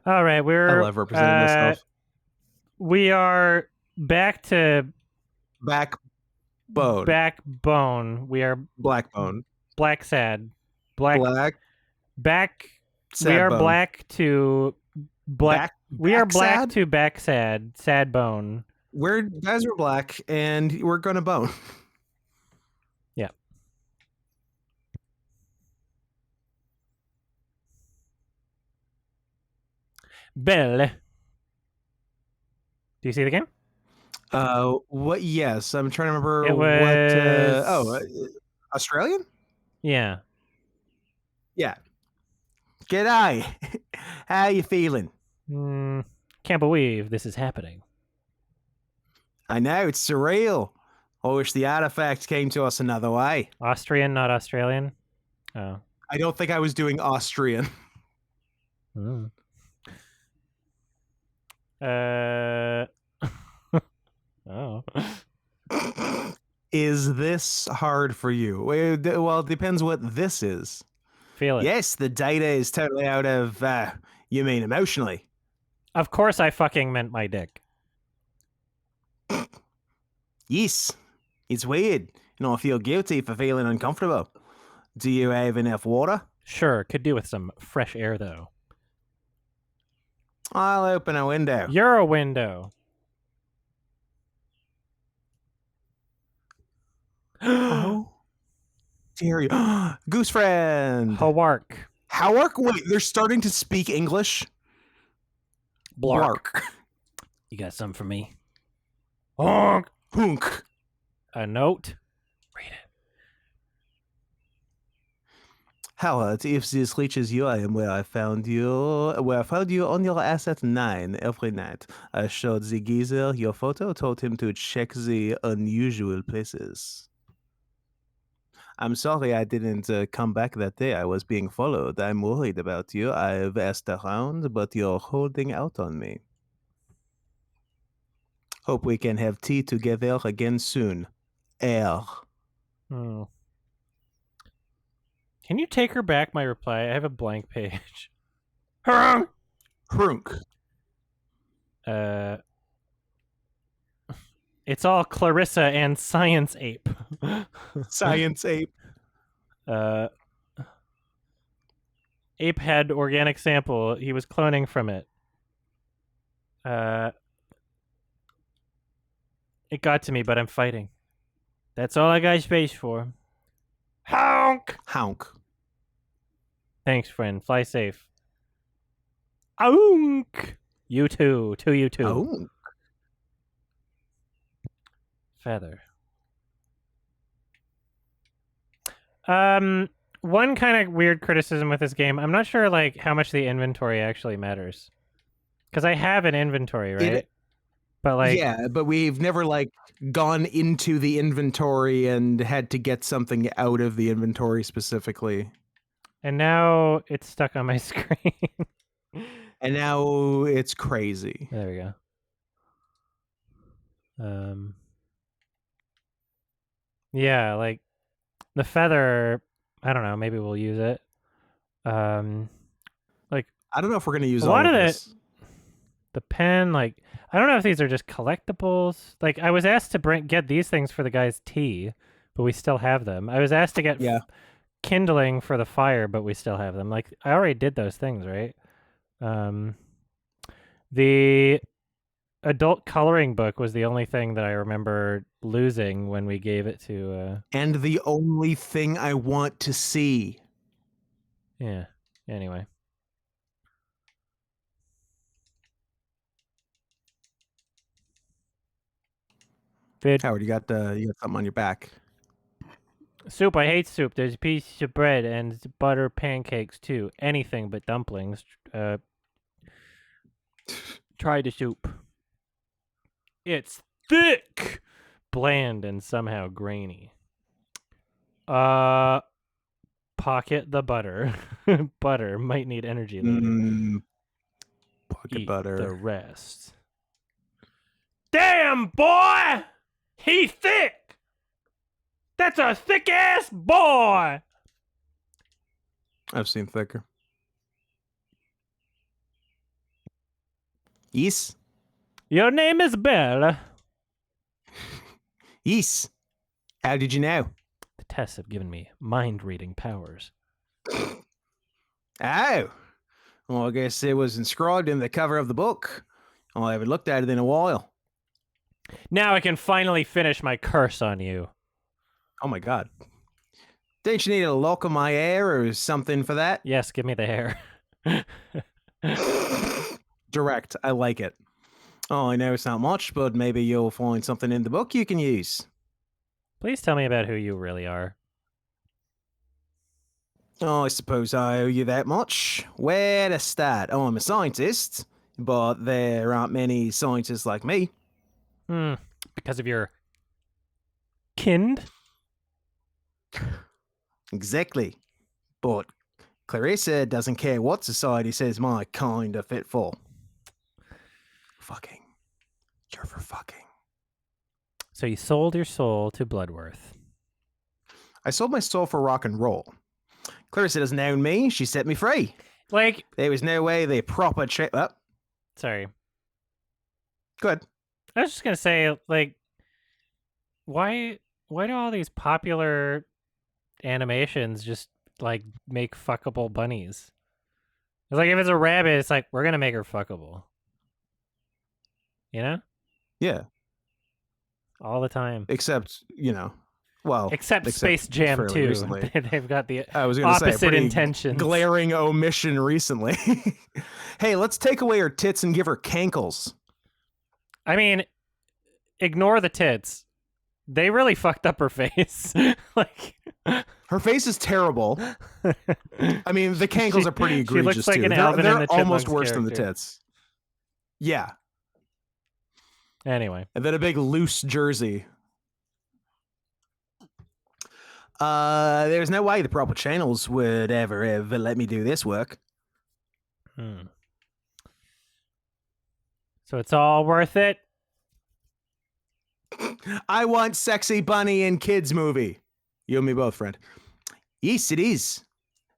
All right, I love representing myself. we are back to Backbone. backbone. We are Blackbone. black sad. Black Black. back we Sad are bone. black to black we are Back black sad? to back sad bone. Guys are black and we're gonna bone. Yeah. Belle. Do you see the game? What? Yes, I'm trying to remember It what. was Australian? yeah. Yeah. G'day. How you feeling? Can't believe this is happening. I know, it's surreal. I wish the artifact came to us another way. Austrian, not Australian. Oh. I don't think I was doing Austrian. Mm. Oh. Is this hard for you? Well, it depends what this is. Feel it. Yes, the data is totally out of, you mean emotionally? Of course I fucking meant my dick. Yes, it's weird. I feel guilty for feeling uncomfortable. Do you have enough water? Sure, could do with some fresh air though. I'll open a window. You're a window. Oh, dare you. Goose friend. Hawark. Howark? Wait, they're starting to speak English? Blark. You got something for me? Honk. Hunk. A note? Read it. Howard, if this reaches you, I am where I found you on your asset 9 every night. I showed the geezer your photo, told him to check the unusual places. I'm sorry I didn't come back that day. I was being followed. I'm worried about you. I've asked around, but you're holding out on me. Hope we can have tea together again soon. Air. Hmm. Can you take her back my reply? I have a blank page. Hrunk. It's all Clarissa and Science Ape. Science Ape. Ape had organic sample. He was cloning from it. It got to me, but I'm fighting. That's all I got space for. Honk! Honk. Thanks, friend. Fly safe. Aunk! You too. To you too. Aunk. Feather. One kind of weird criticism with this game, I'm not sure like how much the inventory actually matters. Because I have an inventory, right? But like yeah, but we've never like gone into the inventory and had to get something out of the inventory specifically. And now it's stuck on my screen. And now it's crazy. There we go. Yeah, like the feather, I don't know, maybe we'll use it. Like I don't know if we're gonna use a all lot of of this. the pen, like I don't know if these are just collectibles. Like I was asked to get these things for the guy's tea, but we still have them. I was asked to get kindling for the fire, but we still have them. Like I already did those things, right? The adult coloring book was the only thing that I remember losing when we gave it to and the only thing I want to see. Yeah. Anyway. Howard, you got something on your back. Soup. I hate soup. There's a piece of bread and butter pancakes too. Anything but dumplings. Try the soup. It's thick, bland, and somehow grainy. Pocket the butter. Butter might need energy later. Pocket Eat butter. the rest. Damn, boy! He thick! That's a thick-ass boy! I've seen thicker. Yes. Your name is Belle. Yes. How did you know? The tests have given me mind-reading powers. Oh. Well, I guess it was inscribed in the cover of the book. I haven't looked at it in a while. Now I can finally finish my curse on you. Oh my god. Don't you need a lock of my hair or something for that? Yes, give me the hair. Direct. I like it. Oh, I know it's not much, but maybe you'll find something in the book you can use. Please tell me about who you really are. Oh, I suppose I owe you that much. Where to start? Oh, I'm a scientist, but there aren't many scientists like me. Because of your kind? Exactly. But Clarissa doesn't care what society says my kind are fit for. Fucking. You're for fucking. So you sold your soul to Bloodworth. I sold my soul for rock and roll. Clarissa doesn't own me. She set me free. Like, there was no way the proper sorry. Good. I was just gonna say, like, why do all these popular animations just like make fuckable bunnies? It's like if it's a rabbit, it's like we're gonna make her fuckable. You know? Yeah. All the time. Except, well, except Space Jam 2. Recently. They've got the I was gonna opposite say, pretty intentions. Glaring omission recently. Hey, let's take away her tits and give her cankles. I mean, ignore the tits. They really fucked up her face. Like, her face is terrible. I mean, the cankles are pretty egregious. She looks like too. an Alvin they're and the almost Chipmunks worse than the character. tits. Yeah. Anyway. And then a big loose jersey. There's no way the proper channels would ever let me do this work. So it's all worth it? I want sexy bunny in kids movie. You and me both, friend. Yes, it is.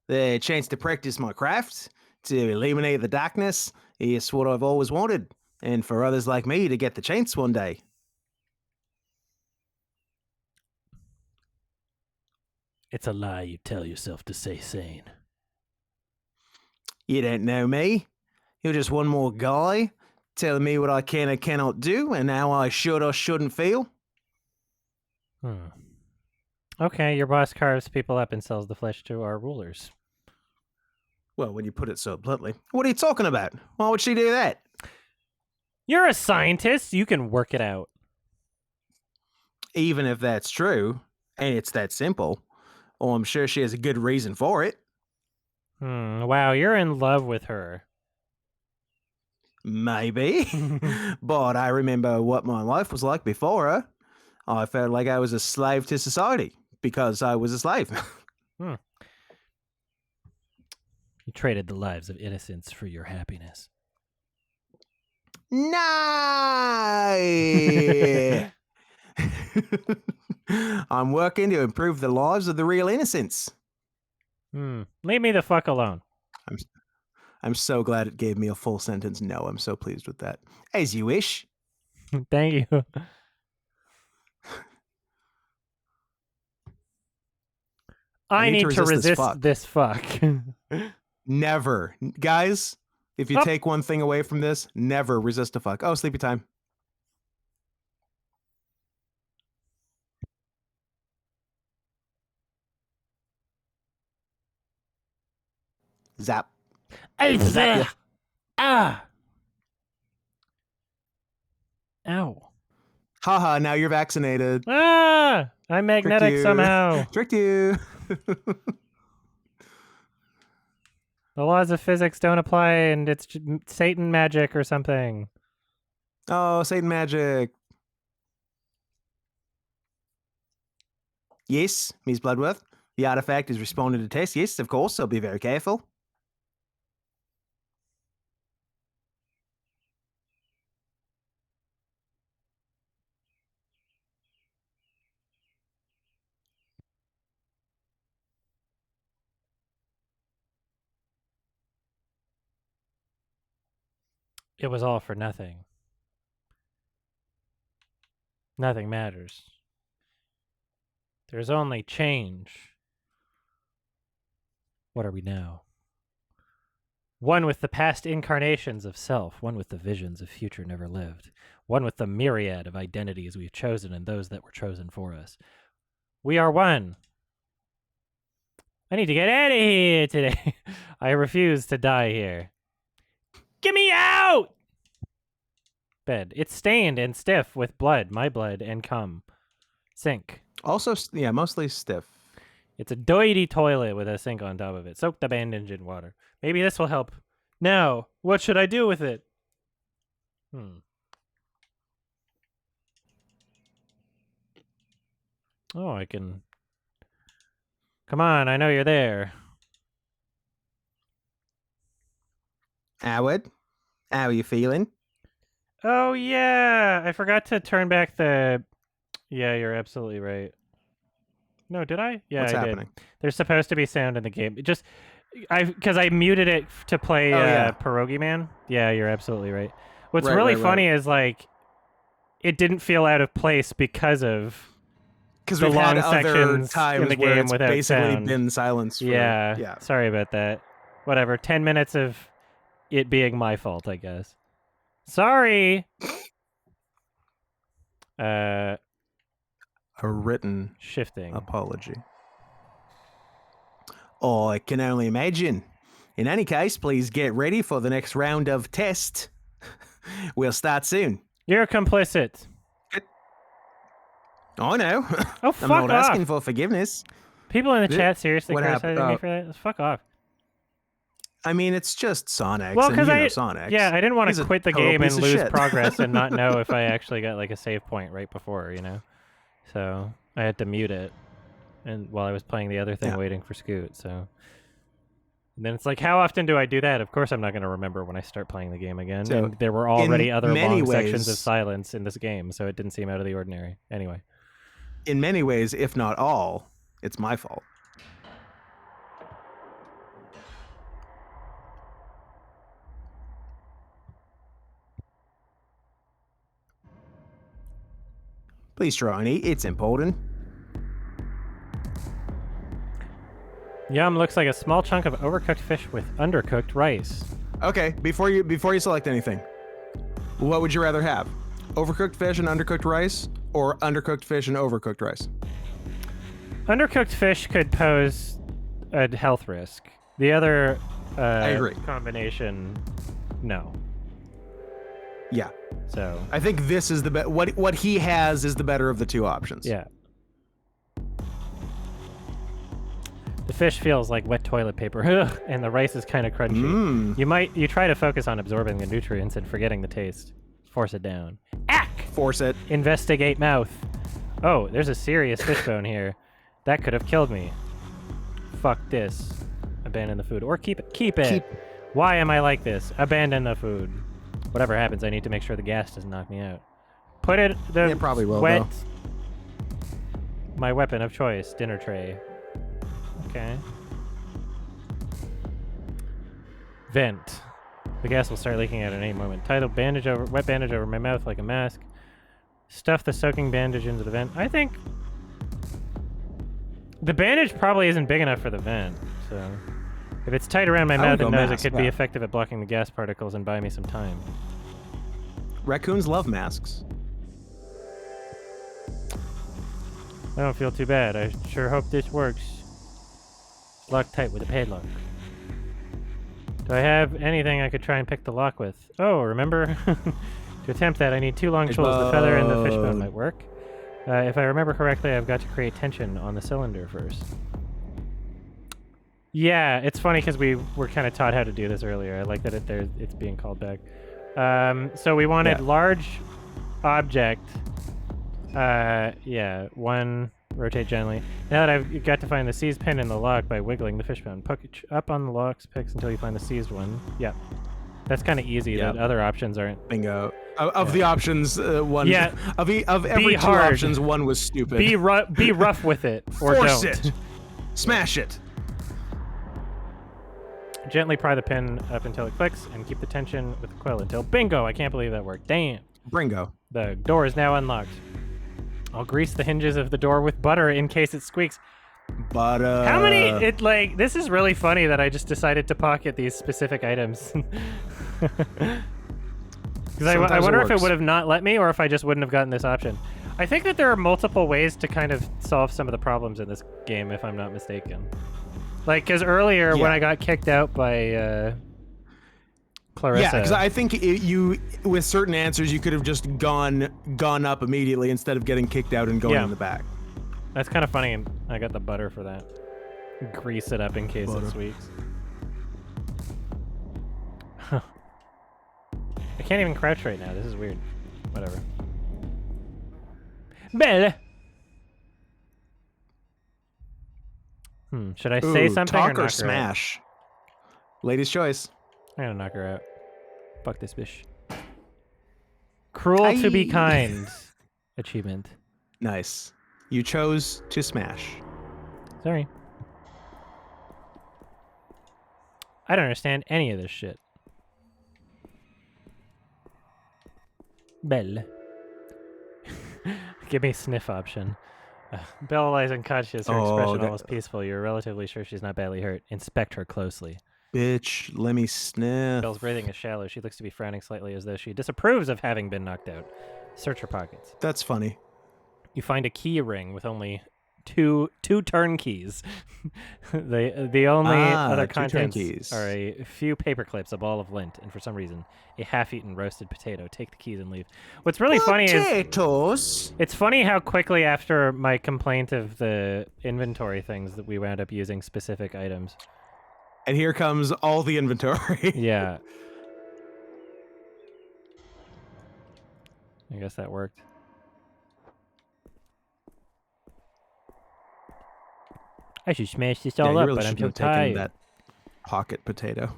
The chance to practice my craft, to eliminate the darkness, is what I've always wanted. And for others like me to get the chance one day. It's a lie you tell yourself to stay sane. You don't know me. You're just one more guy telling me what I can and cannot do and how I should or shouldn't feel. Okay, your boss carves people up and sells the flesh to our rulers. Well, when you put it so bluntly. What are you talking about? Why would she do that? You're a scientist. You can work it out. Even if that's true, and it's that simple, well, I'm sure she has a good reason for it. Wow, you're in love with her. Maybe. But I remember what my life was like before her. I felt like I was a slave to society because I was a slave. You traded the lives of innocents for your happiness. No! I'm working to improve the lives of the real innocents. Leave me the fuck alone. I'm so glad it gave me a full sentence. No, I'm so pleased with that. As you wish. Thank you. I need to resist this fuck. Never. Guys, if you take one thing away from this, never resist a fuck. Oh, sleepy time. Zap. Zap. Ah. Ow. Haha, now you're vaccinated. Ah! I'm magnetic somehow. Tricked you. The laws of physics don't apply and it's Satan magic or something. Oh, Satan magic. Yes, Ms. Bloodworth. The artifact is responding to test. Yes, of course. I'll be very careful. It was all for nothing. Nothing matters. There's only change. What are we now? One with the past incarnations of self, one with the visions of future never lived, one with the myriad of identities we've chosen and those that were chosen for us. We are one. I need to get out of here today. I refuse to die here. Get me out! Bed. It's stained and stiff with blood, my blood, and cum. Sink. Also, yeah, mostly stiff. It's a dirty toilet with a sink on top of it. Soak the bandage in water. Maybe this will help. Now, what should I do with it? Oh, I can... Come on, I know you're there. Howard, how are you feeling? Oh, yeah. I forgot to turn back the... Yeah, you're absolutely right. No, did I? Yeah, What's I happening? did. There's supposed to be sound in the game. It just... Because I muted it to play Pierogi Man. Yeah, you're absolutely right. What's really funny is, like, it didn't feel out of place because of the we've long had other sections times in the where game it's without basically sound. been silence. Yeah, sorry about that. Whatever, 10 minutes of it being my fault, I guess. Sorry! A written shifting apology. Oh, I can only imagine. In any case, please get ready for the next round of test. We'll start soon. You're complicit. Oh, no. Oh, fuck I'm not off. asking for forgiveness. People in the chat seriously what criticizing me for that? Fuck off. I mean, it's just Sonic. Well, because Sonic. I didn't want to quit the game and lose shit. progress and not know if I actually got like a save point right before, you know? So I had to mute it. And while I was playing the other thing, waiting for Scoot, so... And then it's like, how often do I do that? Of course I'm not going to remember when I start playing the game again. So and there were already other long sections of silence in this game, so it didn't seem out of the ordinary. Anyway. In many ways, if not all, it's my fault. Please try and eat. It's important. Yum looks like a small chunk of overcooked fish with undercooked rice. Okay, before you select anything, what would you rather have? Overcooked fish and undercooked rice, or undercooked fish and overcooked rice? Undercooked fish could pose a health risk. The other I agree. Combination, no. Yeah. So I think this is the what he has is the better of the two options. Yeah. The fish feels like wet toilet paper, and the rice is kind of crunchy. You try to focus on absorbing the nutrients and forgetting the taste. Force it down. Ack! Force it. Investigate mouth. Oh, there's a serious fish bone here. That could have killed me. Fuck this. Abandon the food. Or keep it. Keep it. Why am I like this? Abandon the food. Whatever happens, I need to make sure the gas doesn't knock me out. Put it... It probably will, wet... though. My weapon of choice. Dinner tray. Okay. Vent. The gas will start leaking out at any moment. Tie the wet bandage over my mouth like a mask. Stuff the soaking bandage into the vent. I think the bandage probably isn't big enough for the vent, so if it's tight around my mouth and nose, it could be effective at blocking the gas particles and buy me some time. Raccoons love masks. I don't feel too bad. I sure hope this works. Lock tight with a padlock. Do I have anything I could try and pick the lock with? Oh, remember? To attempt that, I need 2 long tools. The feather and the fishbone might work. If I remember correctly, I've got to create tension on the cylinder first. Yeah, it's funny because we were kind of taught how to do this earlier. I like that it's being called back. So we wanted large object. One, rotate gently. Now that I've got to find the seized pin in the lock by wiggling the fishbone. Push up on the lock's picks until you find the seized one. Yeah. That's kind of easy. The other options aren't. Bingo. Of the options, one. Yeah. Of every 2 options, one was stupid. Be rough with it, or Force don't. it. Smash it. Gently pry the pin up until it clicks, and keep the tension with the coil until bingo! I can't believe that worked. Damn. Bringo. The door is now unlocked. I'll grease the hinges of the door with butter in case it squeaks. Butter. How many? This is really funny that I just decided to pocket these specific items. Because I wonder if it would have not let me, or if I just wouldn't have gotten this option. I think that there are multiple ways to kind of solve some of the problems in this game, if I'm not mistaken. Like, because earlier when I got kicked out by Clarissa. Yeah, because I think you, with certain answers, you could have just gone up immediately instead of getting kicked out and going in the back. That's kind of funny, and I got the butter for that. Grease it up in case it squeaks. I can't even crouch right now. This is weird. Whatever. Belle. Should I say something talk or knock her smash? Ladies' choice. I'm gonna knock her out. Fuck this bitch. Cruel to be kind. Achievement. Nice. You chose to smash. Sorry. I don't understand any of this shit. Belle. Give me sniff option. Belle lies unconscious, her expression almost peaceful. You're relatively sure she's not badly hurt. Inspect her closely. Bitch, let me sniff. Belle's breathing is shallow. She looks to be frowning slightly as though she disapproves of having been knocked out. Search her pockets. That's funny. You find a key ring with only two turnkeys. the only other contents are a few paper clips, a ball of lint, and for some reason, a half-eaten roasted potato. Take the keys and leave. What's really funny is it's funny how quickly after my complaint of the inventory things that we wound up using specific items. And here comes all the inventory. Yeah. I guess that worked. I should smash this all up, but I'm so tired. That pocket potato.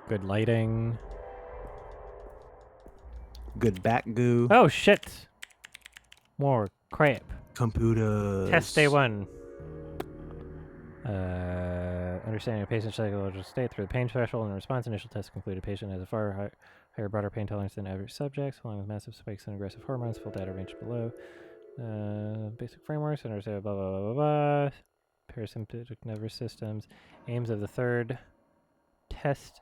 Good lighting. Good bat goo. Oh shit! More crap. Computers. Test day 1. Understanding a patient's psychological state through the pain threshold and response. Initial test concluded patient has a far higher, broader pain tolerance than average subjects, along with massive spikes in aggressive hormones. Full data range below. Basic frameworks. Understand blah blah blah blah blah. Parasympathetic nervous systems. Aims of the third test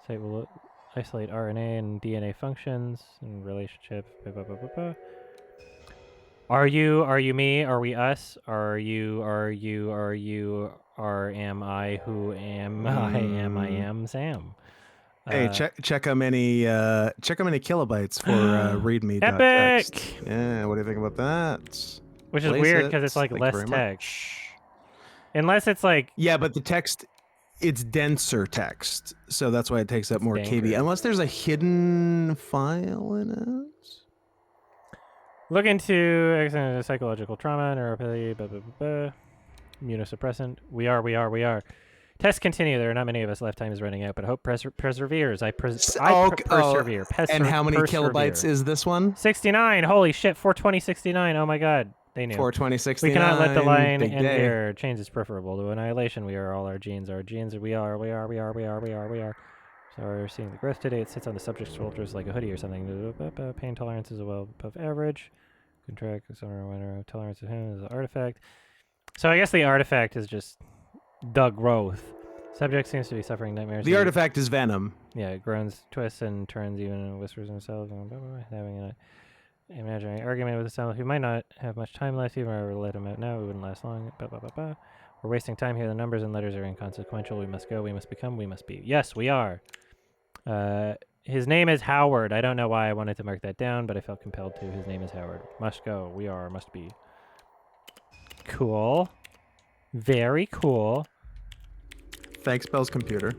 site will isolate RNA and DNA functions and relationship. Blah, blah, blah, blah, blah. Are you me? Are we us? Are you, am I, who am I, am Sam. Hey, check how many kilobytes for readme. Epic! Text. Yeah, what do you think about that? Which is weird because it's like less text. Unless it's like... Yeah, but the text, it's denser text, so that's why it takes up more KB. Unless there's a hidden file in it. Look into psychological trauma, neuropathy, blah, blah, blah, blah. Immunosuppressant. We are. Tests continue. There are not many of us left. Time is running out, but hope perseveres. I persevere. And how many kilobytes is this one? 69. Holy shit. 42069. Oh my god. They knew. 42069. We cannot let the line end here. Change is preferable to annihilation. We are all our genes. Our genes. We are. So we're seeing the growth today. It sits on the subject's shoulders like a hoodie or something. Pain tolerance is well above average. Contract tolerance to him is an artifact. So I guess the artifact is just the growth. Subject seems to be suffering nightmares. The artifact is venom. Yeah, it groans, twists, and turns, even whispers himself. Having an imaginary argument with himself. He might not have much time left. Even if I were to let him out now, it wouldn't last long. We're wasting time here. The numbers and letters are inconsequential. We must go. We must become. We must be. Yes, we are. His name is Howard. I don't know why I wanted to mark that down, but I felt compelled to. His name is Howard. Must go. We are. Must be. Cool. Very cool. Thanks, Bell's computer.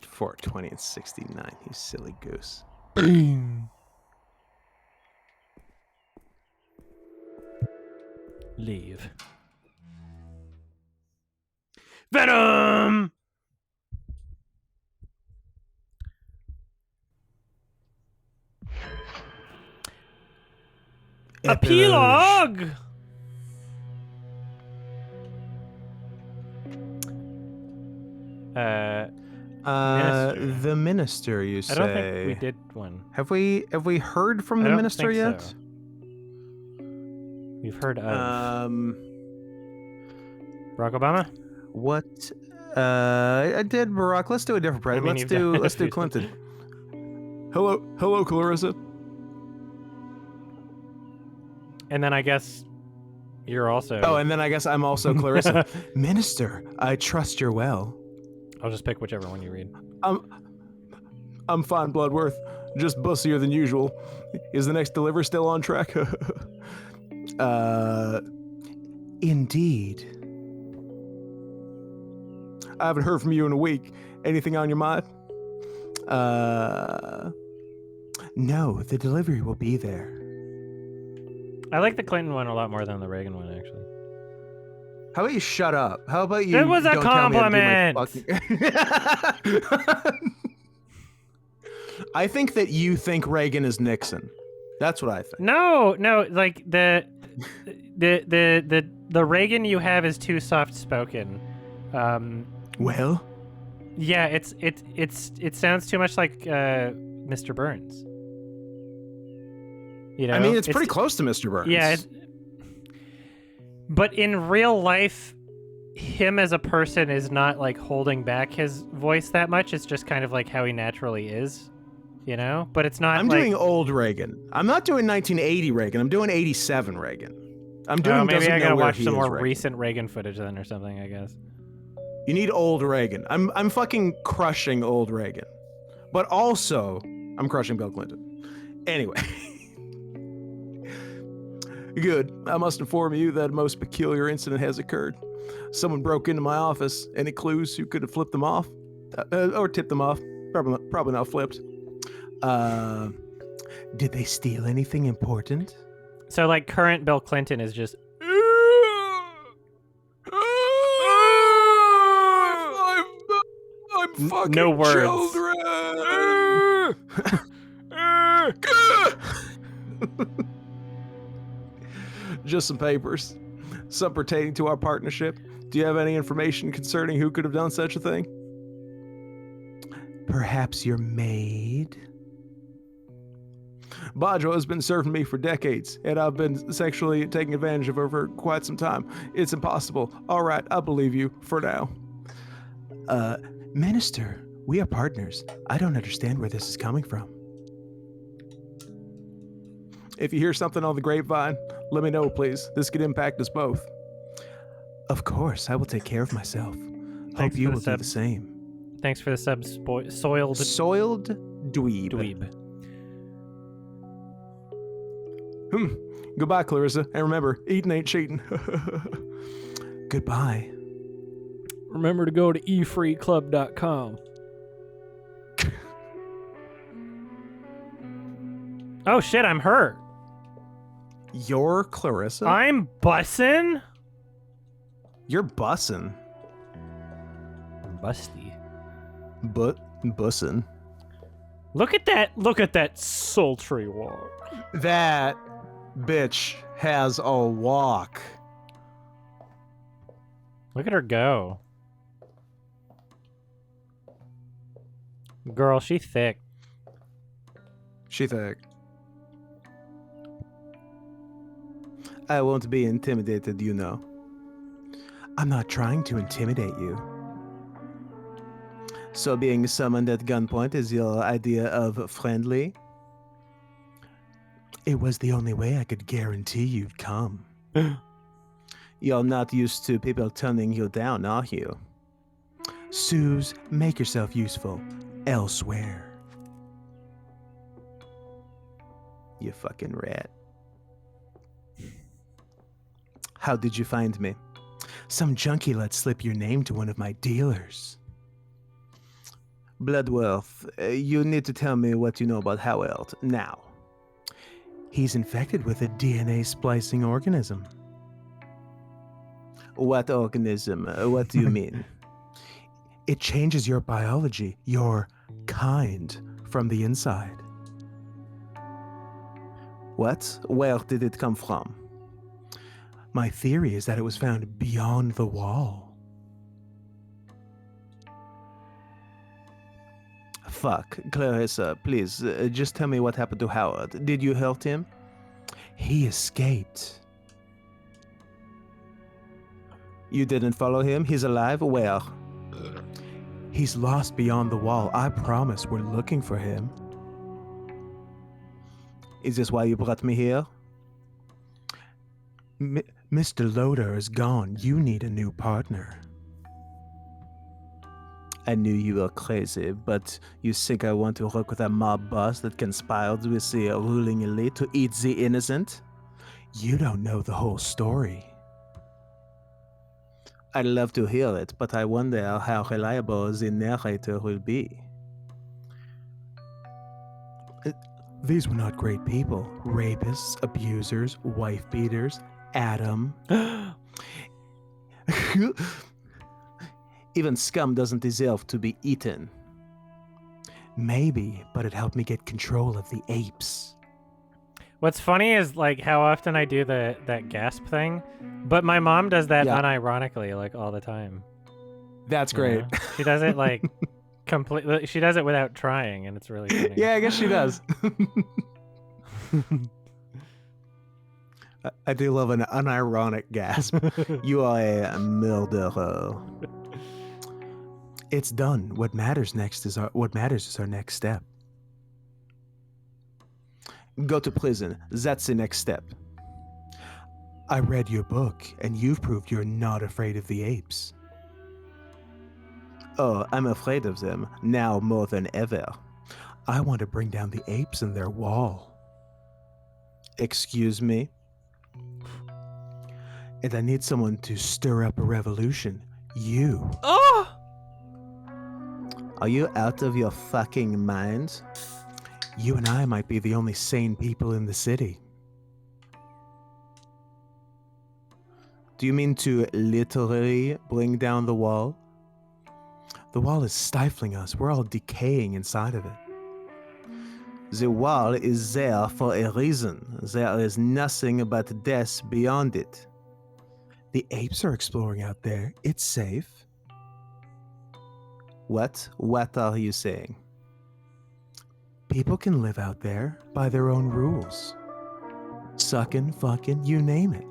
420 and 69. You silly goose. Leave. Venom! Epilogue! Minister. The minister, you say? I don't think we did one. Have we heard from the minister yet? So. We've heard of Barack Obama. What? I did Barack. Let's do a different president. Let's do Clinton. Hello, Clarissa. And then I guess you're also. Oh, and then I guess I'm also Clarissa. Minister, I trust you're well. I'll just pick whichever one you read. I'm fine, Bloodworth. Just bussier than usual. Is the next delivery still on track? Indeed. I haven't heard from you in a week. Anything on your mind? No, the delivery will be there. I like the Clinton one a lot more than the Reagan one, actually. How about you shut up? How about you? It was a compliment. I think that you think Reagan is Nixon. That's what I think. No, like the Reagan you have is too soft spoken. Well, yeah, it sounds too much like Mr. Burns. You know, I mean, it's pretty close to Mr. Burns. Yeah, but in real life, him as a person is not like holding back his voice that much. It's just kind of like how he naturally is, you know? But it's not. I'm doing old Reagan. I'm not doing 1980 Reagan. I'm doing 87 Reagan. I'm doing. Maybe I gotta watch some more recent Reagan footage then, or something. I guess. You need old Reagan. I'm fucking crushing old Reagan, but also I'm crushing Bill Clinton. Anyway. Good. I must inform you that a most peculiar incident has occurred. Someone broke into my office. Any clues who could have flipped them off? Or tipped them off? Probably not flipped. Did they steal anything important? So, like, current Bill Clinton is just... I'm fucking no words. Children! Just some papers. Some pertaining to our partnership. Do you have any information concerning who could have done such a thing? Perhaps your maid? Bajo has been serving me for decades, and I've been sexually taking advantage of her for quite some time. It's impossible. All right, I believe you for now. Minister, we are partners. I don't understand where this is coming from. If you hear something on the grapevine, let me know, please. This could impact us both. Of course, I will take care of myself. Hope you will do the same. Thanks for the sub, soiled dweeb. Goodbye, Clarissa. And remember, eating ain't cheating. Goodbye. Remember to go to efreeclub.com. Oh shit, I'm her. You're Clarissa? I'm bussin'? You're bussin'. Busty. Bussin'. Look at that sultry walk. That bitch has a walk. Look at her go. Girl, she thick. She thick. I won't be intimidated, you know. I'm not trying to intimidate you. So being summoned at gunpoint is your idea of friendly? It was the only way I could guarantee you'd come. You're not used to people turning you down, are you? Suze, make yourself useful elsewhere. You fucking rat. How did you find me? Some junkie let slip your name to one of my dealers. Bloodworth, you need to tell me what you know about Howard now. He's infected with a DNA splicing organism. What organism? What do you mean? It changes your biology, your kind, from the inside. What? Where did it come from? My theory is that it was found beyond the wall. Fuck. Clarissa, please, just tell me what happened to Howard. Did you hurt him? He escaped. You didn't follow him? He's alive? Where? He's lost beyond the wall. I promise we're looking for him. Is this why you brought me here? Mr. Loader is gone. You need a new partner. I knew you were crazy, but you think I want to work with a mob boss that conspired with the ruling elite to eat the innocent? You don't know the whole story. I'd love to hear it, but I wonder how reliable the narrator will be. These were not great people. Rapists, abusers, wife beaters, Adam. Even scum doesn't deserve to be eaten. Maybe, but it helped me get control of the apes. What's funny is like how often I do that gasp thing, but my mom does that unironically like all the time. That's great. Yeah. She does it like completely. She does it without trying, and it's really funny. Yeah, I guess she does. I do love an unironic gasp. You are a murderer. It's done. What matters is our next step. Go to prison. That's the next step. I read your book, and you've proved you're not afraid of the apes. Oh, I'm afraid of them, now more than ever. I want to bring down the apes and their wall. Excuse me? And I need someone to stir up a revolution. You. Oh! Are you out of your fucking mind? You and I might be the only sane people in the city. Do you mean to literally bring down the wall? The wall is stifling us. We're all decaying inside of it. The wall is there for a reason. There is nothing but death beyond it. The apes are exploring out there. It's safe. What? What are you saying? People can live out there by their own rules. Sucking, fucking, you name it.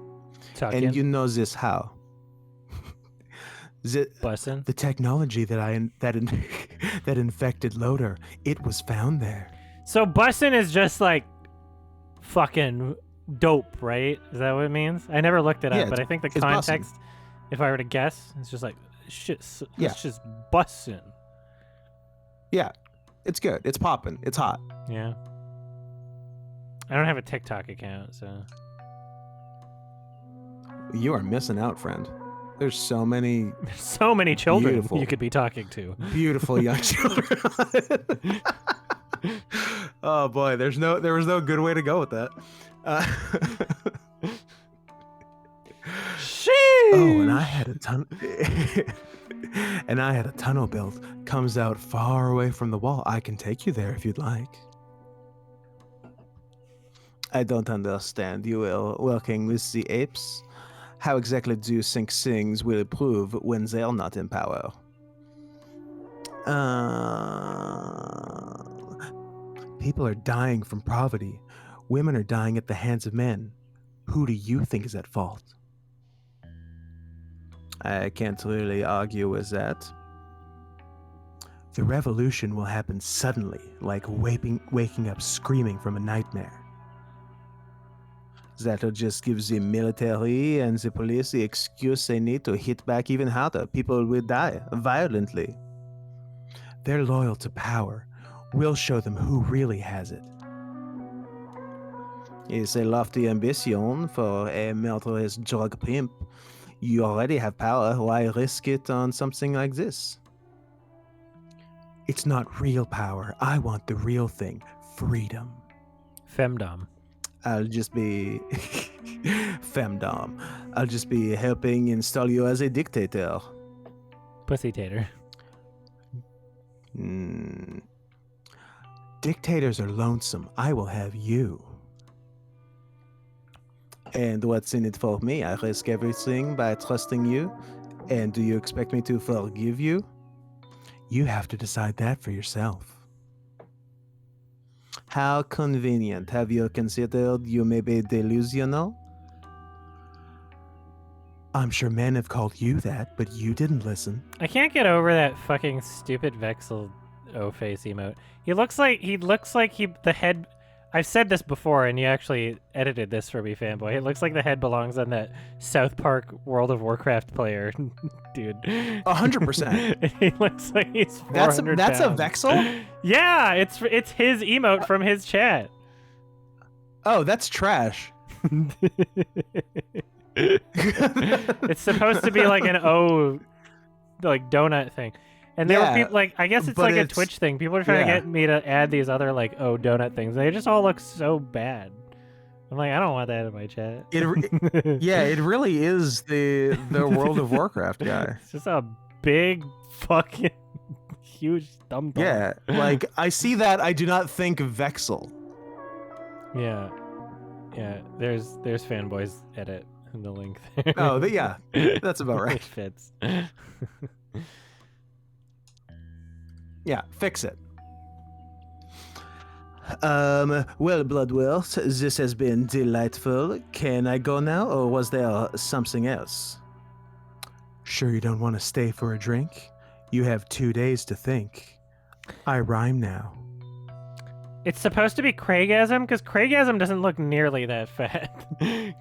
Tucking. And you know this how? Bussin'. The technology that infected Loader, it was found there. So bussin' is just like fucking dope, right? Is that what it means? I never looked it up, but I think the context, if I were to guess, it's just like shit. It's just bussin'. Yeah, it's good. It's popping. It's hot. Yeah. I don't have a TikTok account, so. You are missing out, friend. There's so many children you could be talking to. Beautiful young children. Oh boy, there was no good way to go with that. Sheesh. Oh, and I had a tunnel built. Comes out far away from the wall. I can take you there if you'd like. I don't understand. You are working with the apes? How exactly do you think things will improve when they're not in power? People are dying from poverty. Women are dying at the hands of men. Who do you think is at fault? I can't really argue with that. The revolution will happen suddenly, like waking up screaming from a nightmare. That'll just give the military and the police the excuse they need to hit back even harder. People will die violently. They're loyal to power. We'll show them who really has it. It's a lofty ambition for a murderous drug pimp. You already have power. Why risk it on something like this? It's not real power. I want the real thing. Freedom. Femdom. I'll just be femdom. I'll just be helping install you as a dictator. Pussy-tater. Dictators are lonesome. I will have you. And what's in it for me? I risk everything by trusting you. And do you expect me to forgive you? You have to decide that for yourself. How convenient. Have you considered you may be delusional? I'm sure men have called you that, but you didn't listen. I can't get over that fucking stupid Vexel O-face emote. He looks like the head. I've said this before, and you actually edited this for me, fanboy. It looks like the head belongs on that South Park World of Warcraft player, dude. 100%. He looks like he's 400 That's a pounds. Vexel? Yeah, it's his emote from his chat. Oh, that's trash. It's supposed to be like an O, like donut thing. And there were people like, I guess it's like a Twitch thing. People are trying to get me to add these other like O donut things. They just all look so bad. I'm like, I don't want that in my chat. It really is the World of Warcraft guy. It's just a big fucking huge thumb. Yeah, like I see that, I do not think Vexel. Yeah, yeah. There's fanboys edit in the link there. Oh, yeah, that's about right. It fits. Yeah, fix it. Well, Bloodworth, this has been delightful. Can I go now, or was there something else? Sure you don't want to stay for a drink? You have 2 days to think. I rhyme now. It's supposed to be Craigasm, because Craigasm doesn't look nearly that fat.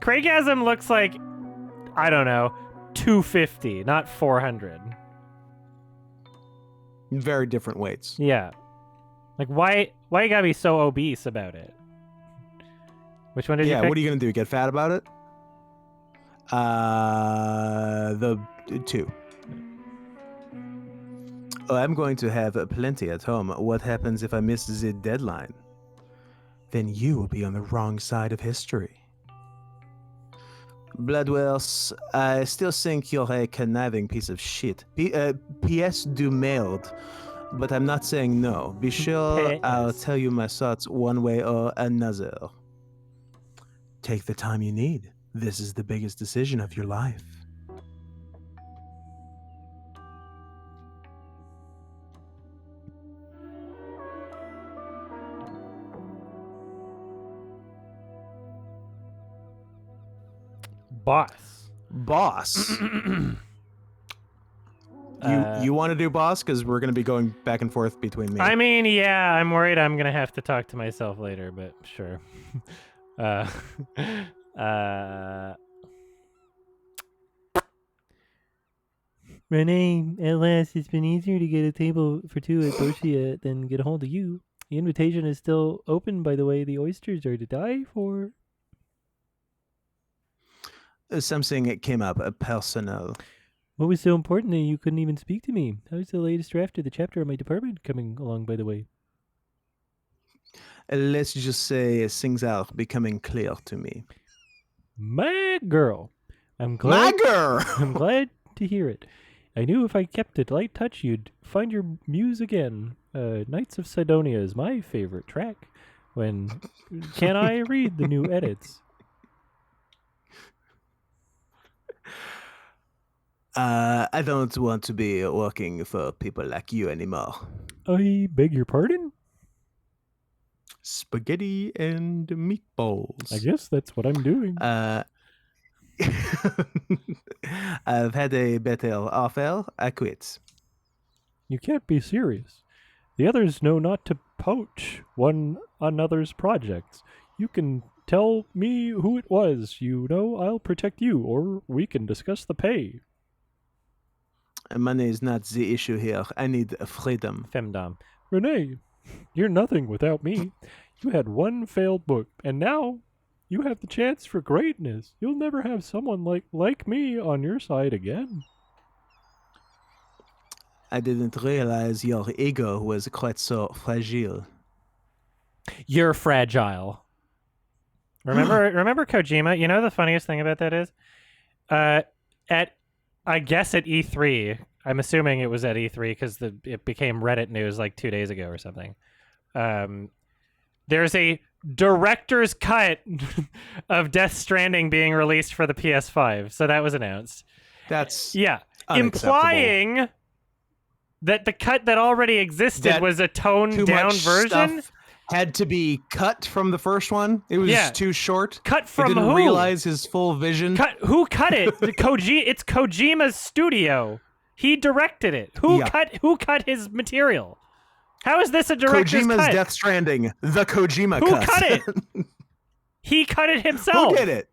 Craigasm looks like, I don't know, 250, not 400. Very different weights. Yeah. Like, why you gotta be so obese about it? Which one did you pick? Yeah, what are you gonna do? Get fat about it? The 2. Oh, I'm going to have plenty at home. What happens if I miss the deadline? Then you will be on the wrong side of history. Bloodworth, I still think you're a conniving piece of shit. P.S. du merde. But I'm not saying no. Be sure I'll tell you my thoughts one way or another. Take the time you need. This is the biggest decision of your life. Boss. You want to do boss? Because we're going to be going back and forth between me. I mean, yeah, I'm worried I'm going to have to talk to myself later, but sure. Renee, at last, it's been easier to get a table for 2 at Boschia than get a hold of you. The invitation is still open, by the way. The oysters are to die for. Something came up, personal. What was so important that you couldn't even speak to me? How's the latest draft of the chapter of my department coming along, by the way? Let's just say things are becoming clear to me. My girl. I'm glad. My girl! I'm glad to hear it. I knew if I kept a light touch, you'd find your muse again. Knights of Sidonia is my favorite track. Can I read the new edits? I don't want to be working for people like you anymore. I beg your pardon? Spaghetti and meatballs. I guess that's what I'm doing. I've had a better offer. I quit. You can't be serious. The others know not to poach one another's projects. You can tell me who it was. You know I'll protect you, or we can discuss the pay. Money is not the issue here. I need freedom. Femdom. Renee, you're nothing without me. You had one failed book, and now you have the chance for greatness. You'll never have someone like me on your side again. I didn't realize your ego was quite so fragile. You're fragile. Remember Kojima? You know the funniest thing about that is, I guess at E3, I'm assuming it was at E3 because it became Reddit news like 2 days ago or something. There's a director's cut of Death Stranding being released for the PS5. So that was announced. That's implying that the cut that already existed was a toned down version. Had to be cut from the first one. It was too short. Cut from didn't who? Realize his full vision. Who cut it? It's Kojima's studio. He directed it. Who cut his material? How is this a director's cut? Kojima's Death Stranding, the Kojima cut. Who cut it? He cut it himself. Who did it?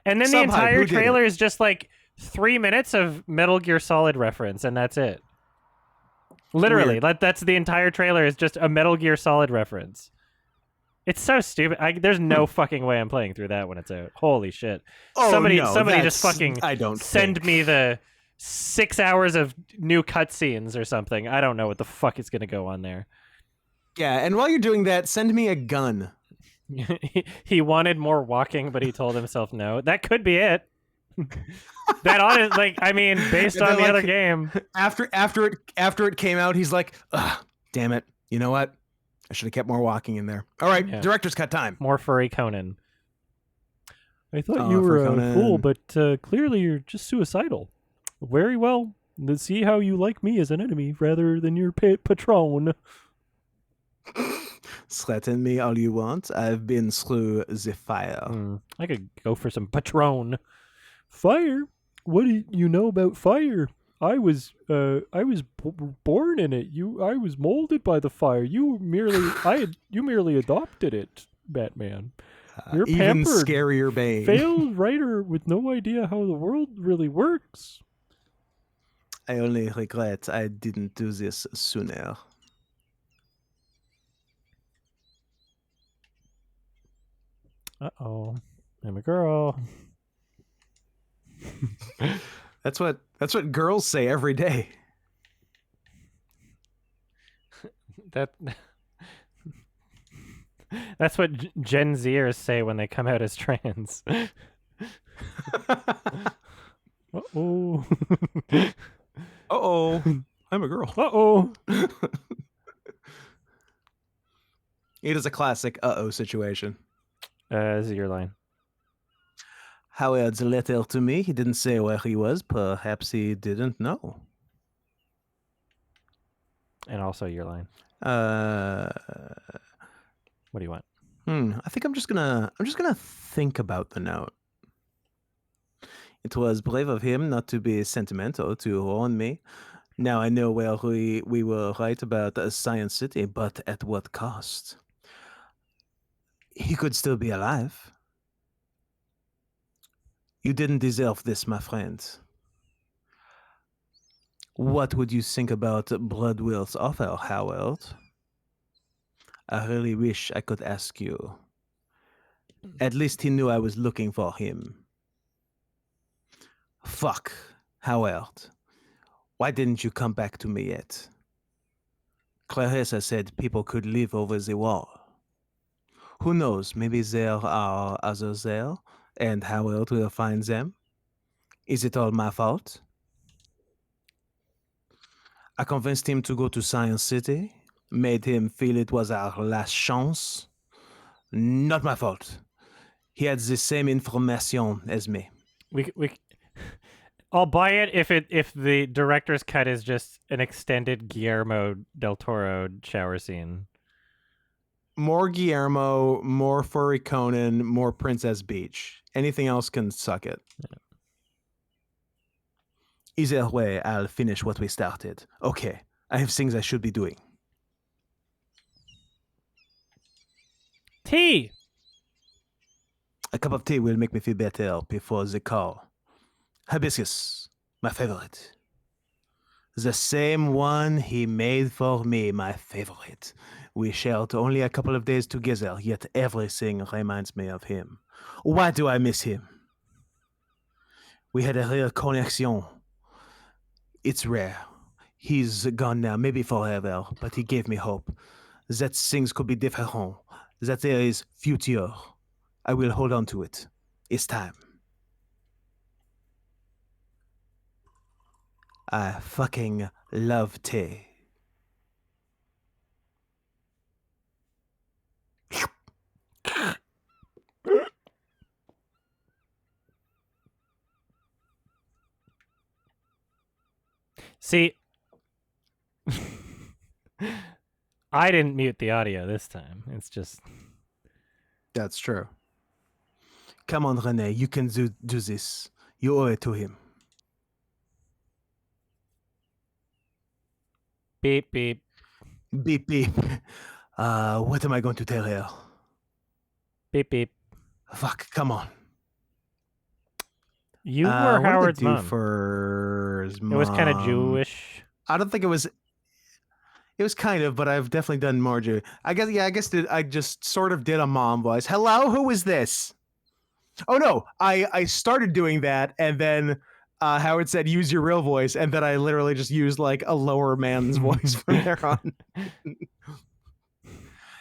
And then the entire trailer is just like 3 minutes of Metal Gear Solid reference, and that's it. Literally, that's the entire trailer is just a Metal Gear Solid reference. It's so stupid. There's no fucking way I'm playing through that when it's out. Holy shit! Oh, somebody just fucking send me the 6 hours of new cutscenes or something. I don't know what the fuck is gonna go on there. Yeah, and while you're doing that, send me a gun. He wanted more walking, but he told himself no. That could be it. That honest, based on the other game. After it came out, he's like, ugh, damn it. You know what? I should have kept more walking in there. All right, director's cut time. More furry Conan. I thought you were a fool, but clearly you're just suicidal. Very well. Let's see how you like me as an enemy rather than your patron. Threaten me all you want. I've been through the fire. I could go for some patron. Fire? What do you know about fire? I was born in it. I was molded by the fire. You merely adopted it, Batman. You're even pampered, scarier Bane. Failed writer with no idea how the world really works. I only regret I didn't do this sooner. Uh-oh. I'm a girl. That's what girls say every day. That's what Gen Zers say when they come out as trans. Uh-oh. Uh-oh. I'm a girl. Uh-oh. It is a classic uh-oh situation. This is your line. Howard's letter to me, he didn't say where he was. Perhaps he didn't know. And also your line. What do you want? I think I'm just gonna think about the note. It was brave of him not to be sentimental, to warn me. Now I know where we were right about Science City, but at what cost? He could still be alive. You didn't deserve this, my friend. What would you think about Bloodwill's offer, Howard? I really wish I could ask you. At least he knew I was looking for him. Fuck, Howard. Why didn't you come back to me yet? Clarissa said people could live over the wall. Who knows, maybe there are others there, and Howard will find them. Is it all my fault? I convinced him to go to Science City, made him feel it was our last chance. Not my fault. He had the same information as me. I'll buy it if the director's cut is just an extended Guillermo del Toro shower scene. More Guillermo, more furry Conan, more Princess Beach. Anything else can suck it. Yeah. Either way, I'll finish what we started. Okay, I have things I should be doing. Tea! A cup of tea will make me feel better before the call. Hibiscus, my favorite. The same one he made for me, my favorite. We shared only a couple of days together, yet everything reminds me of him. Why do I miss him? We had a real connection. It's rare. He's gone now, maybe forever, but he gave me hope. That things could be different. That there is future. I will hold on to it. It's time. I fucking love tea. See, I didn't mute the audio this time. It's just... That's true. Come on, Renee. You can do this. You owe it to him. Beep, beep. Beep, beep. What am I going to tell her? Beep, beep. Fuck, come on. You were Howard's what did they do mom. for his mom? It was kind of Jewish. I don't think it was... It was kind of, but I've definitely done more Jewish. I guess I just sort of did a mom voice. Hello, who is this? Oh, no. I started doing that, and then Howard said, use your real voice, and then I literally just used, like, a lower man's voice from there on.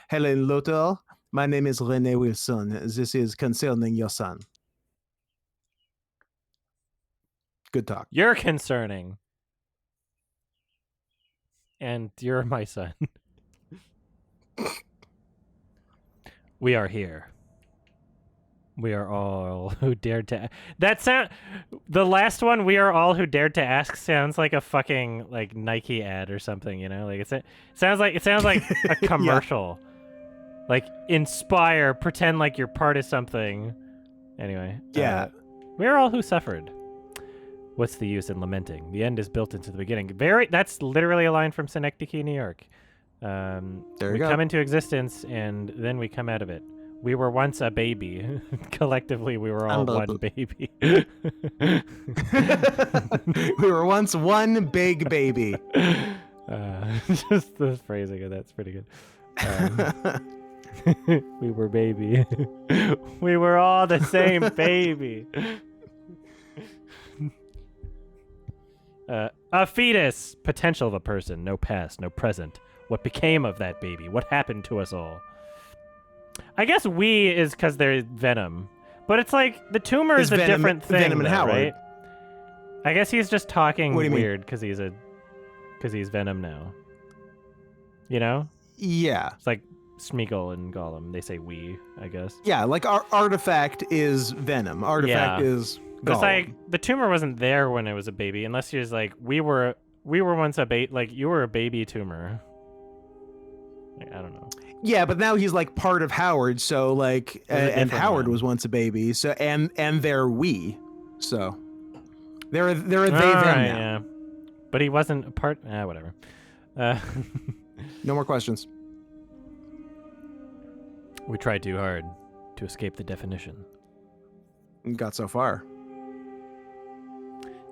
Hello, Lothar. My name is Renee Wilson. This is concerning your son. Good talk. You're concerning. And you're my son. We are here. We are all who dared to... That sound... The last one, we are all who dared to ask, sounds like a fucking, like, Nike ad or something, you know? Like, it sounds like a commercial. Yeah. Like, inspire, pretend like you're part of something. Anyway. Yeah. We are all who suffered. What's the use in lamenting? The end is built into the beginning. That's literally a line from Synecdoche, New York. There you we go. come into existence, and then we come out of it. We were once a baby. Collectively, we were all one baby. We were once one big baby. Just the phrasing of that's pretty good. We were baby. We were all the same baby. A fetus. Potential of a person. No past, no present. What became of that baby? What happened to us all? I guess we is because they're Venom. But it's like, the tumor is a different thing, Venom and though, Howard. right? I guess he's just talking weird mean? because he's Venom now. You know? Yeah. It's like Smeagol and Gollum. They say we, I guess. Yeah, like our Artifact is Venom. Artifact is Gollum. It's like, the tumor wasn't there when it was a baby, unless he was like, we were once a baby, like, you were a baby tumor. Like, I don't know. Yeah, but now he's like part of Howard, so like, and Howard was once a baby, so and they're we, so they're they them now. Yeah, but he wasn't a part. Whatever. No more questions. We tried too hard to escape the definition. Got so far.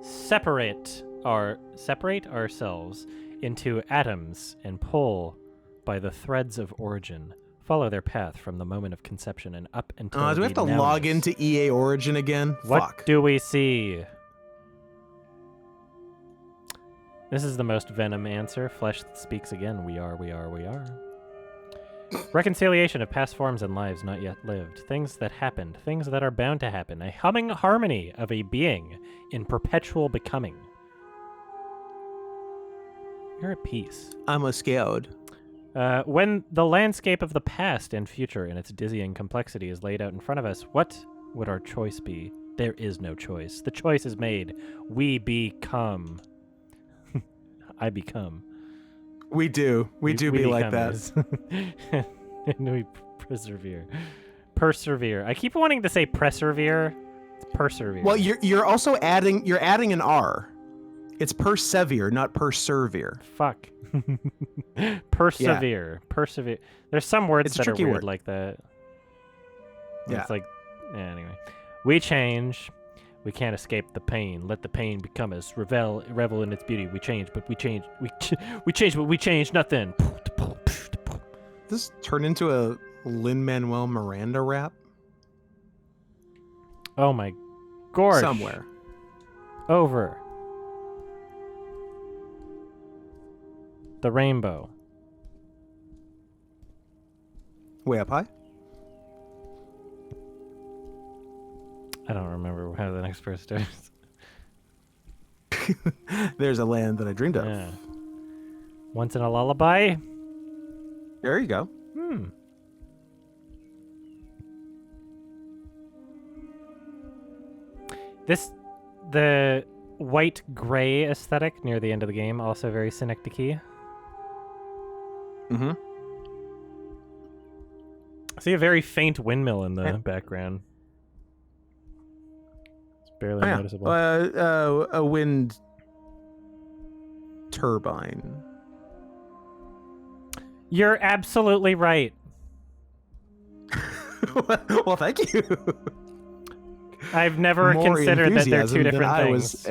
Separate ourselves into atoms and pull by the threads of origin. Follow their path from the moment of conception and up until do we have to log into EA Origin again? What do we see? This is the most Venom answer. Flesh speaks again. We are. Reconciliation of past forms and lives not yet lived. Things that happened. Things that are bound to happen. A humming harmony of a being in perpetual becoming. You're at peace. I'm scared. When the landscape of the past and future in its dizzying complexity is laid out in front of us, what would our choice be? There is no choice. The choice is made. We become. I become. We do. We do be like that. And we persevere. Persevere. I keep wanting to say persevere. It's persevere. Well, you're also adding an R. It's persevere, not persevere. Fuck. Persevere. Yeah. Persevere. There's some words that are weird like that. Yeah. It's like, anyway. We change. We can't escape the pain. Let the pain become us. Revel in its beauty. We change, but we change. We change, but we change nothing. This turned into a Lin-Manuel Miranda rap. Oh my gosh. Somewhere. Over. The rainbow. Way up high? I don't remember how the next verse starts. There's a land that I dreamed of. Yeah. Once in a lullaby. There you go. white-gray aesthetic near the end of the game, also very Synecdoche. Mm-hmm. I see a very faint windmill in the background. It's barely noticeable. A wind turbine. You're absolutely right. Well, thank you. I've never considered that they're two different things.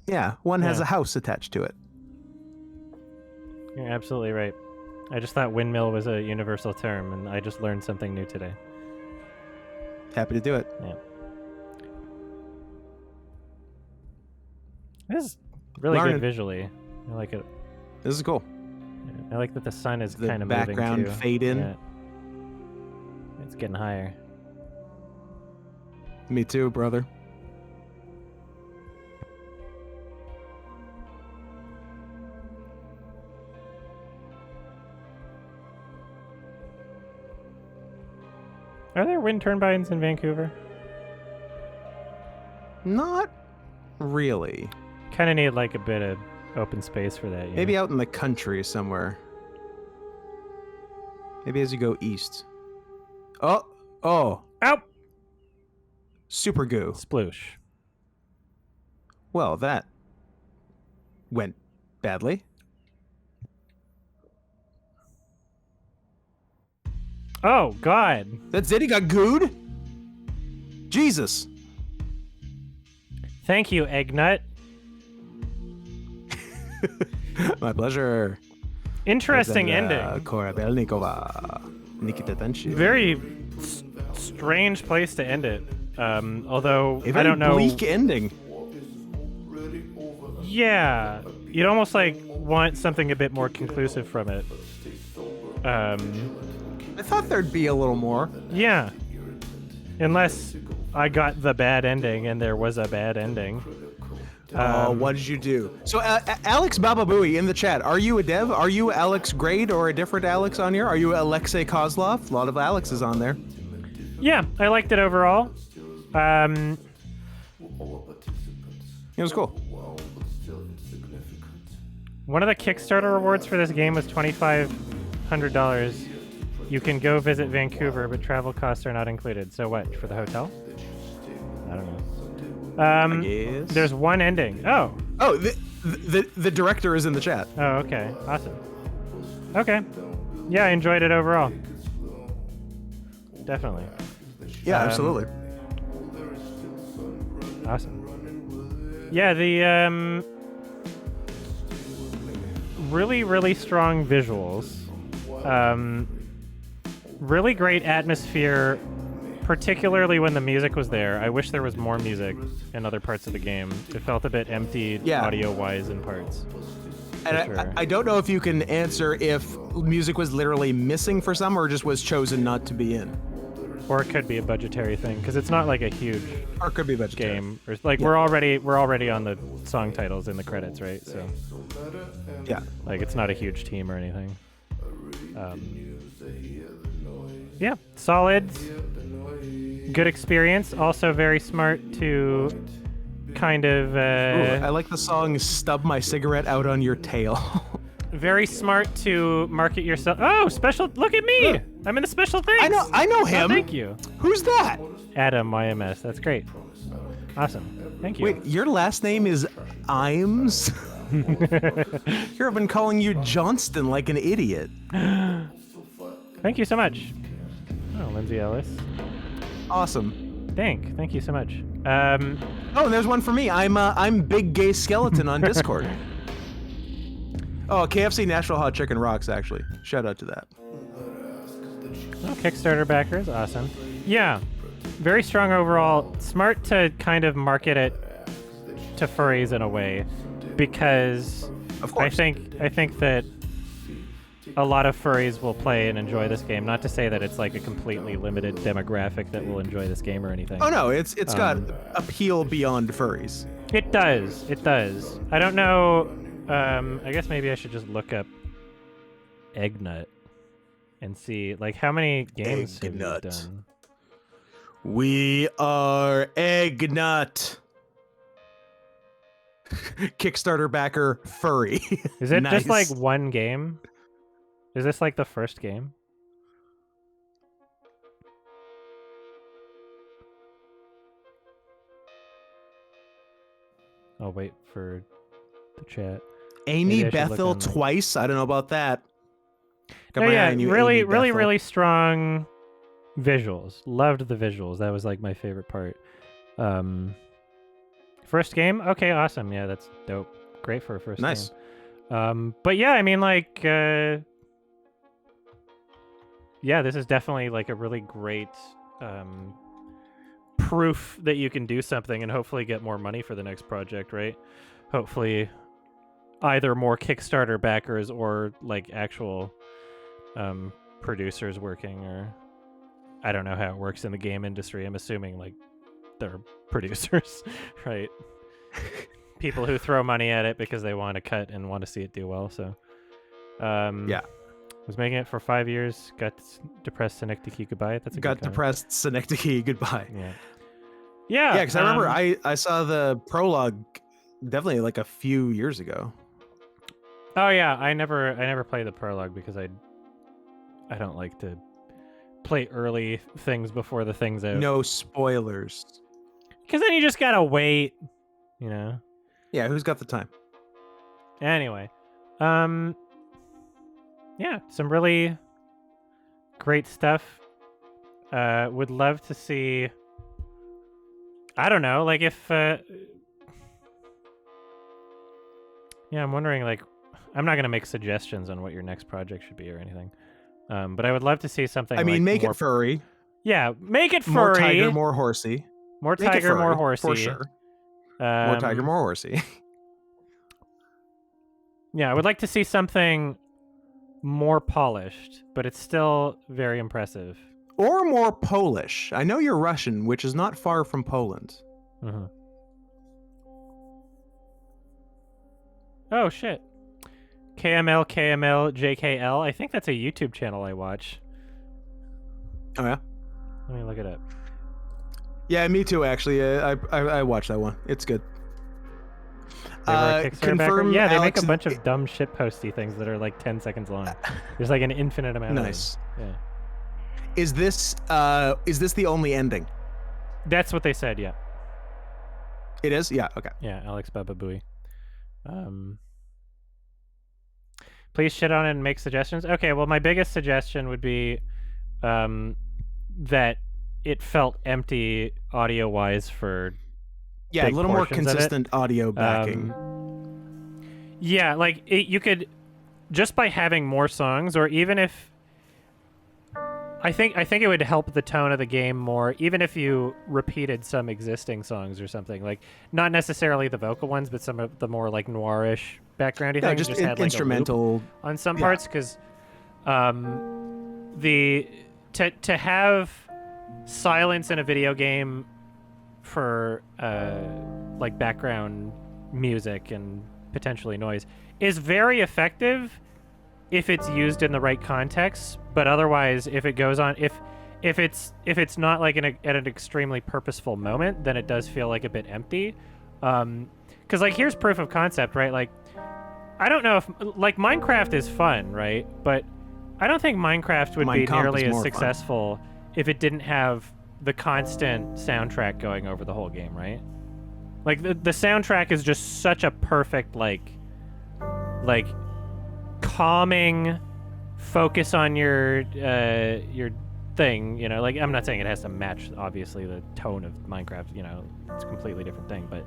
Yeah, one has a house attached to it. You're absolutely right. I just thought windmill was a universal term, and I just learned something new today. Happy to do it. Yeah. This is really good visually. I like it. This is cool. I like that the sun is kind of moving too. The background fade in. Yeah. It's getting higher. Me too, brother. Are there wind turbines in Vancouver? Not really. Kind of need like a bit of open space for that. Maybe out in the country somewhere. Maybe as you go east. Oh! Ow! Super goo. Sploosh. Well, that went badly. Oh, God. That's it? He got gooed? Jesus. Thank you, Eggnut. My pleasure. Interesting ending. Korabelnikova. Nikita Tenshi. Very strange place to end it. Although, A I don't know. Bleak ending. Yeah. You'd almost like want something a bit more conclusive from it. I thought there'd be a little more. Yeah. Unless I got the bad ending and there was a bad ending. What did you do? So, Alex Bababooey in the chat, are you a dev? Are you Alex Grade or a different Alex on here? Are you Alexei Kozlov? A lot of Alexes on there. Yeah, I liked it overall. It was cool. One of the Kickstarter rewards for this game was $2,500. You can go visit Vancouver, but travel costs are not included. So what, for the hotel? I don't know. I guess. There's one ending. Oh, the director is in the chat. Oh, okay. Awesome. Okay. Yeah, I enjoyed it overall. Definitely. Yeah, absolutely. Awesome. Yeah, the really, really strong visuals. Really great atmosphere, particularly when the music was there. I wish there was more music in other parts of the game. It felt a bit empty audio-wise in parts. And I don't know if you can answer if music was literally missing for some or just was chosen not to be in. Or it could be a budgetary thing, because it's not like a huge or it could be a budgetary game. Or, like we're already on the song titles in the credits, right? So yeah, like it's not a huge team or anything. Yeah, solid, good experience. Also very smart to kind of. Ooh, I like the song "Stub My Cigarette Out on Your Tail." Very smart to market yourself. Oh, special! Look at me! I'm in the special things. I know him. Oh, thank you. Who's that? Adam YMS. That's great. Awesome. Thank you. Wait, your last name is Imes? Here, I've been calling you Johnston like an idiot. Thank you so much. Oh, Lindsay Ellis. Awesome. Thank you so much. Oh, and there's one for me. I'm Big Gay Skeleton on Discord. Oh, KFC Nashville Hot Chicken rocks, actually. Shout out to that. Oh, Kickstarter backers. Awesome. Yeah. Very strong overall. Smart to kind of market it to furries in a way, because of course. I think that a lot of furries will play and enjoy this game. Not to say that it's like a completely limited demographic that will enjoy this game or anything. Oh no, it's got appeal beyond furries. It does. It does. I don't know. I guess maybe I should just look up Eggnut and see like how many games have you done. We are Eggnut. Kickstarter backer furry. Is it nice. just like one game? Is this like the first game? I'll wait for the chat. Amy Bethel twice? I don't know about that. Got my eye on you, really strong visuals. Loved the visuals. That was like my favorite part. First game? Okay, awesome. Yeah, that's dope. Great for a first game. But yeah, I mean, like, yeah, this is definitely like a really great proof that you can do something and hopefully get more money for the next project, right? Hopefully either more Kickstarter backers or like actual producers working, or I don't know how it works in the game industry. I'm assuming like they're producers, right? People who throw money at it because they want to cut and want to see it do well. So yeah. Was making it for 5 years, got depressed, Synecdoche, goodbye. That's a got depressed, Synecdoche, goodbye. Yeah. Yeah, because I remember I saw the prologue definitely like a few years ago. Oh yeah, I never play the prologue because I don't like to play early things before the thing's out. No spoilers. Because then you just gotta wait, you know. Yeah, who's got the time? Anyway, yeah, some really great stuff. Would love to see. I don't know, like if. Yeah, I'm wondering, like, I'm not gonna make suggestions on what your next project should be or anything. But I would love to see something. I mean, like make it furry. Yeah, make it furry. More tiger, more horsey. More tiger, more horsey. For sure. More tiger, more horsey. Yeah, I would like to see something more polished, but it's still very impressive. Or more Polish. I know you're Russian, which is not far from Poland. Mm-hmm. Oh, shit. KML, JKL. I think that's a YouTube channel I watch. Oh, yeah? Let me look it up. Yeah, me too, actually. I watched that one. It's good. Confirm. Yeah, they make a bunch of dumb shitposty things that are like 10 seconds long. There's like an infinite amount nice. of them. Yeah. Is this the only ending? That's what they said, yeah. It is? Yeah, okay. Yeah, Alex Baba Booey. Please shit on it and make suggestions. Okay, well, my biggest suggestion would be that it felt empty audio-wise for a little more consistent audio backing. Yeah, like you could just by having more songs, or even if I think it would help the tone of the game more, even if you repeated some existing songs or something, like not necessarily the vocal ones, but some of the more like noirish backgroundy things. Just had, like, instrumental on some parts, because to have silence in a video game for like background music and potentially noise is very effective if it's used in the right context, but otherwise if it goes on if it's not like at an extremely purposeful moment, then it does feel like a bit empty. Because like here's proof of concept, right? Like I don't know if like Minecraft is fun, right? But I don't think Minecraft would be nearly as successful if it didn't have the constant soundtrack going over the whole game, right? Like the soundtrack is just such a perfect like calming focus on your thing, you know. Like I'm not saying it has to match obviously the tone of Minecraft, you know, it's a completely different thing, but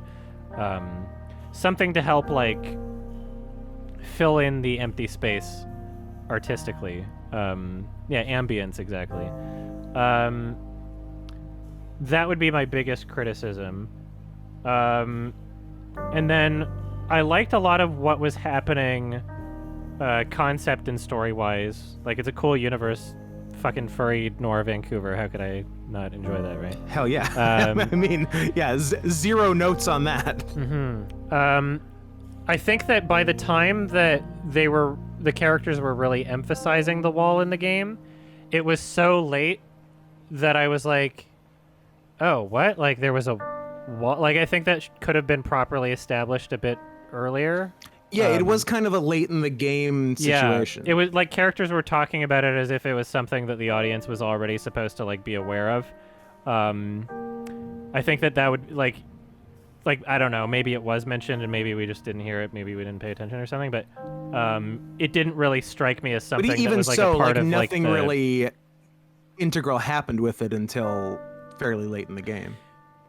something to help like fill in the empty space artistically. Ambience, exactly. That would be my biggest criticism. And then I liked a lot of what was happening concept and story-wise. Like, it's a cool universe. Fucking furry Nora Vancouver. How could I not enjoy that, right? Hell yeah. I mean, yeah, zero notes on that. Mm-hmm. I think that by the time that the characters were really emphasizing the wall in the game, it was so late that I was like, oh, what? Like, there was a like I think that could have been properly established a bit earlier. Yeah, it was kind of a late in the game situation. Yeah, it was like characters were talking about it as if it was something that the audience was already supposed to like be aware of. I think that would like I don't know, maybe it was mentioned and maybe we just didn't hear it, maybe we didn't pay attention or something, but it didn't really strike me as something that was like a part of nothing like really integral happened with it until fairly late in the game.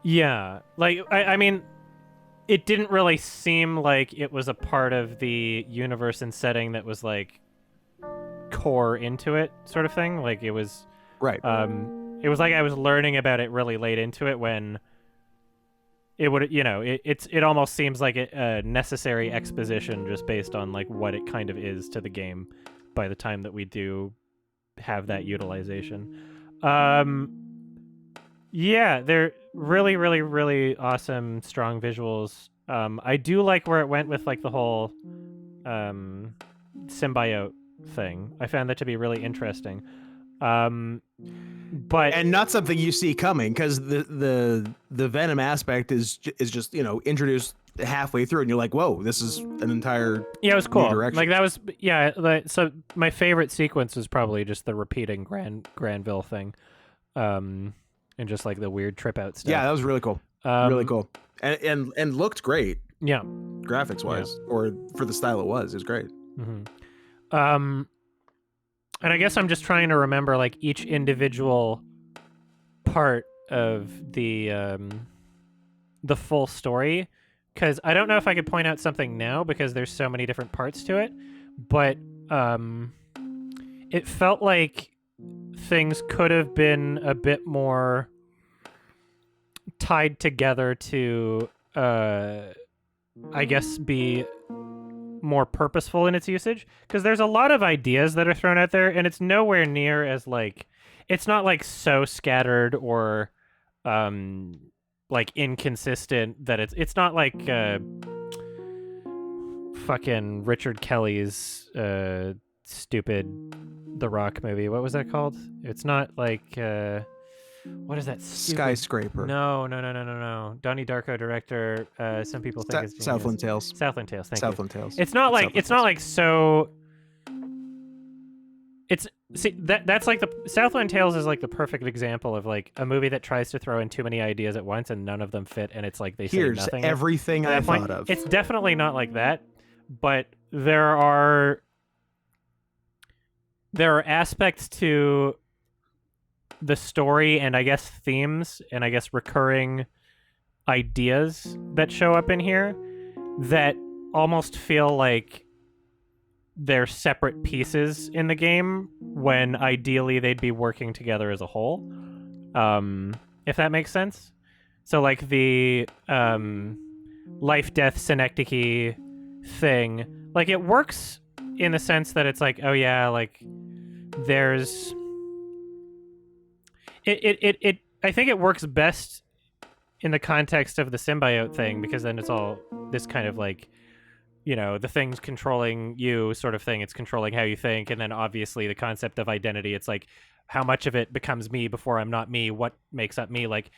Yeah, like I mean, it didn't really seem like it was a part of the universe and setting that was like core into it, sort of thing. Like it was right. It was like I was learning about it really late into it when it would, you know, it almost seems like a necessary exposition just based on like what it kind of is to the game by the time that we do have that utilization. Yeah, they're really, really, really awesome, strong visuals. I do like where it went with like the whole symbiote thing. I found that to be really interesting. But and not something you see coming because the Venom aspect is just, you know, introduced halfway through and you're like, whoa, this is an entire it was cool. new direction. Like that was so my favorite sequence was probably just the repeating Granville thing. And just like the weird trip out stuff. Yeah, that was really cool. Really cool. And looked great. Yeah. Graphics wise, or for the style it was great. Mm-hmm. And I guess I'm just trying to remember like each individual part of the full story, because I don't know if I could point out something now because there's so many different parts to it, but it felt like things could have been a bit more tied together to I guess be more purposeful in its usage, because there's a lot of ideas that are thrown out there and it's nowhere near as like, it's not like so scattered or like inconsistent that it's not like fucking Richard Kelly's stupid The Rock movie. What was that called? It's not like what is that? Skyscraper. No. Donnie Darko director. Some people think it's Southland Tales. Southland Tales. Thank you. Southland Tales. It's not like so. It's that's like the Southland Tales is like the perfect example of like a movie that tries to throw in too many ideas at once and none of them fit, and it's like they Here's say nothing. Everything I thought of. It's definitely not like that, but there are aspects to the story and I guess themes and I guess recurring ideas that show up in here that almost feel like they're separate pieces in the game when ideally they'd be working together as a whole. If that makes sense. So like the life-death synecdoche thing, like it works in the sense that it's like, oh yeah, like there's it I think it works best in the context of the symbiote thing, because then it's all this kind of like, you know, the thing's controlling you sort of thing. It's controlling how you think. And then obviously the concept of identity, it's like how much of it becomes me before I'm not me, what makes up me. Like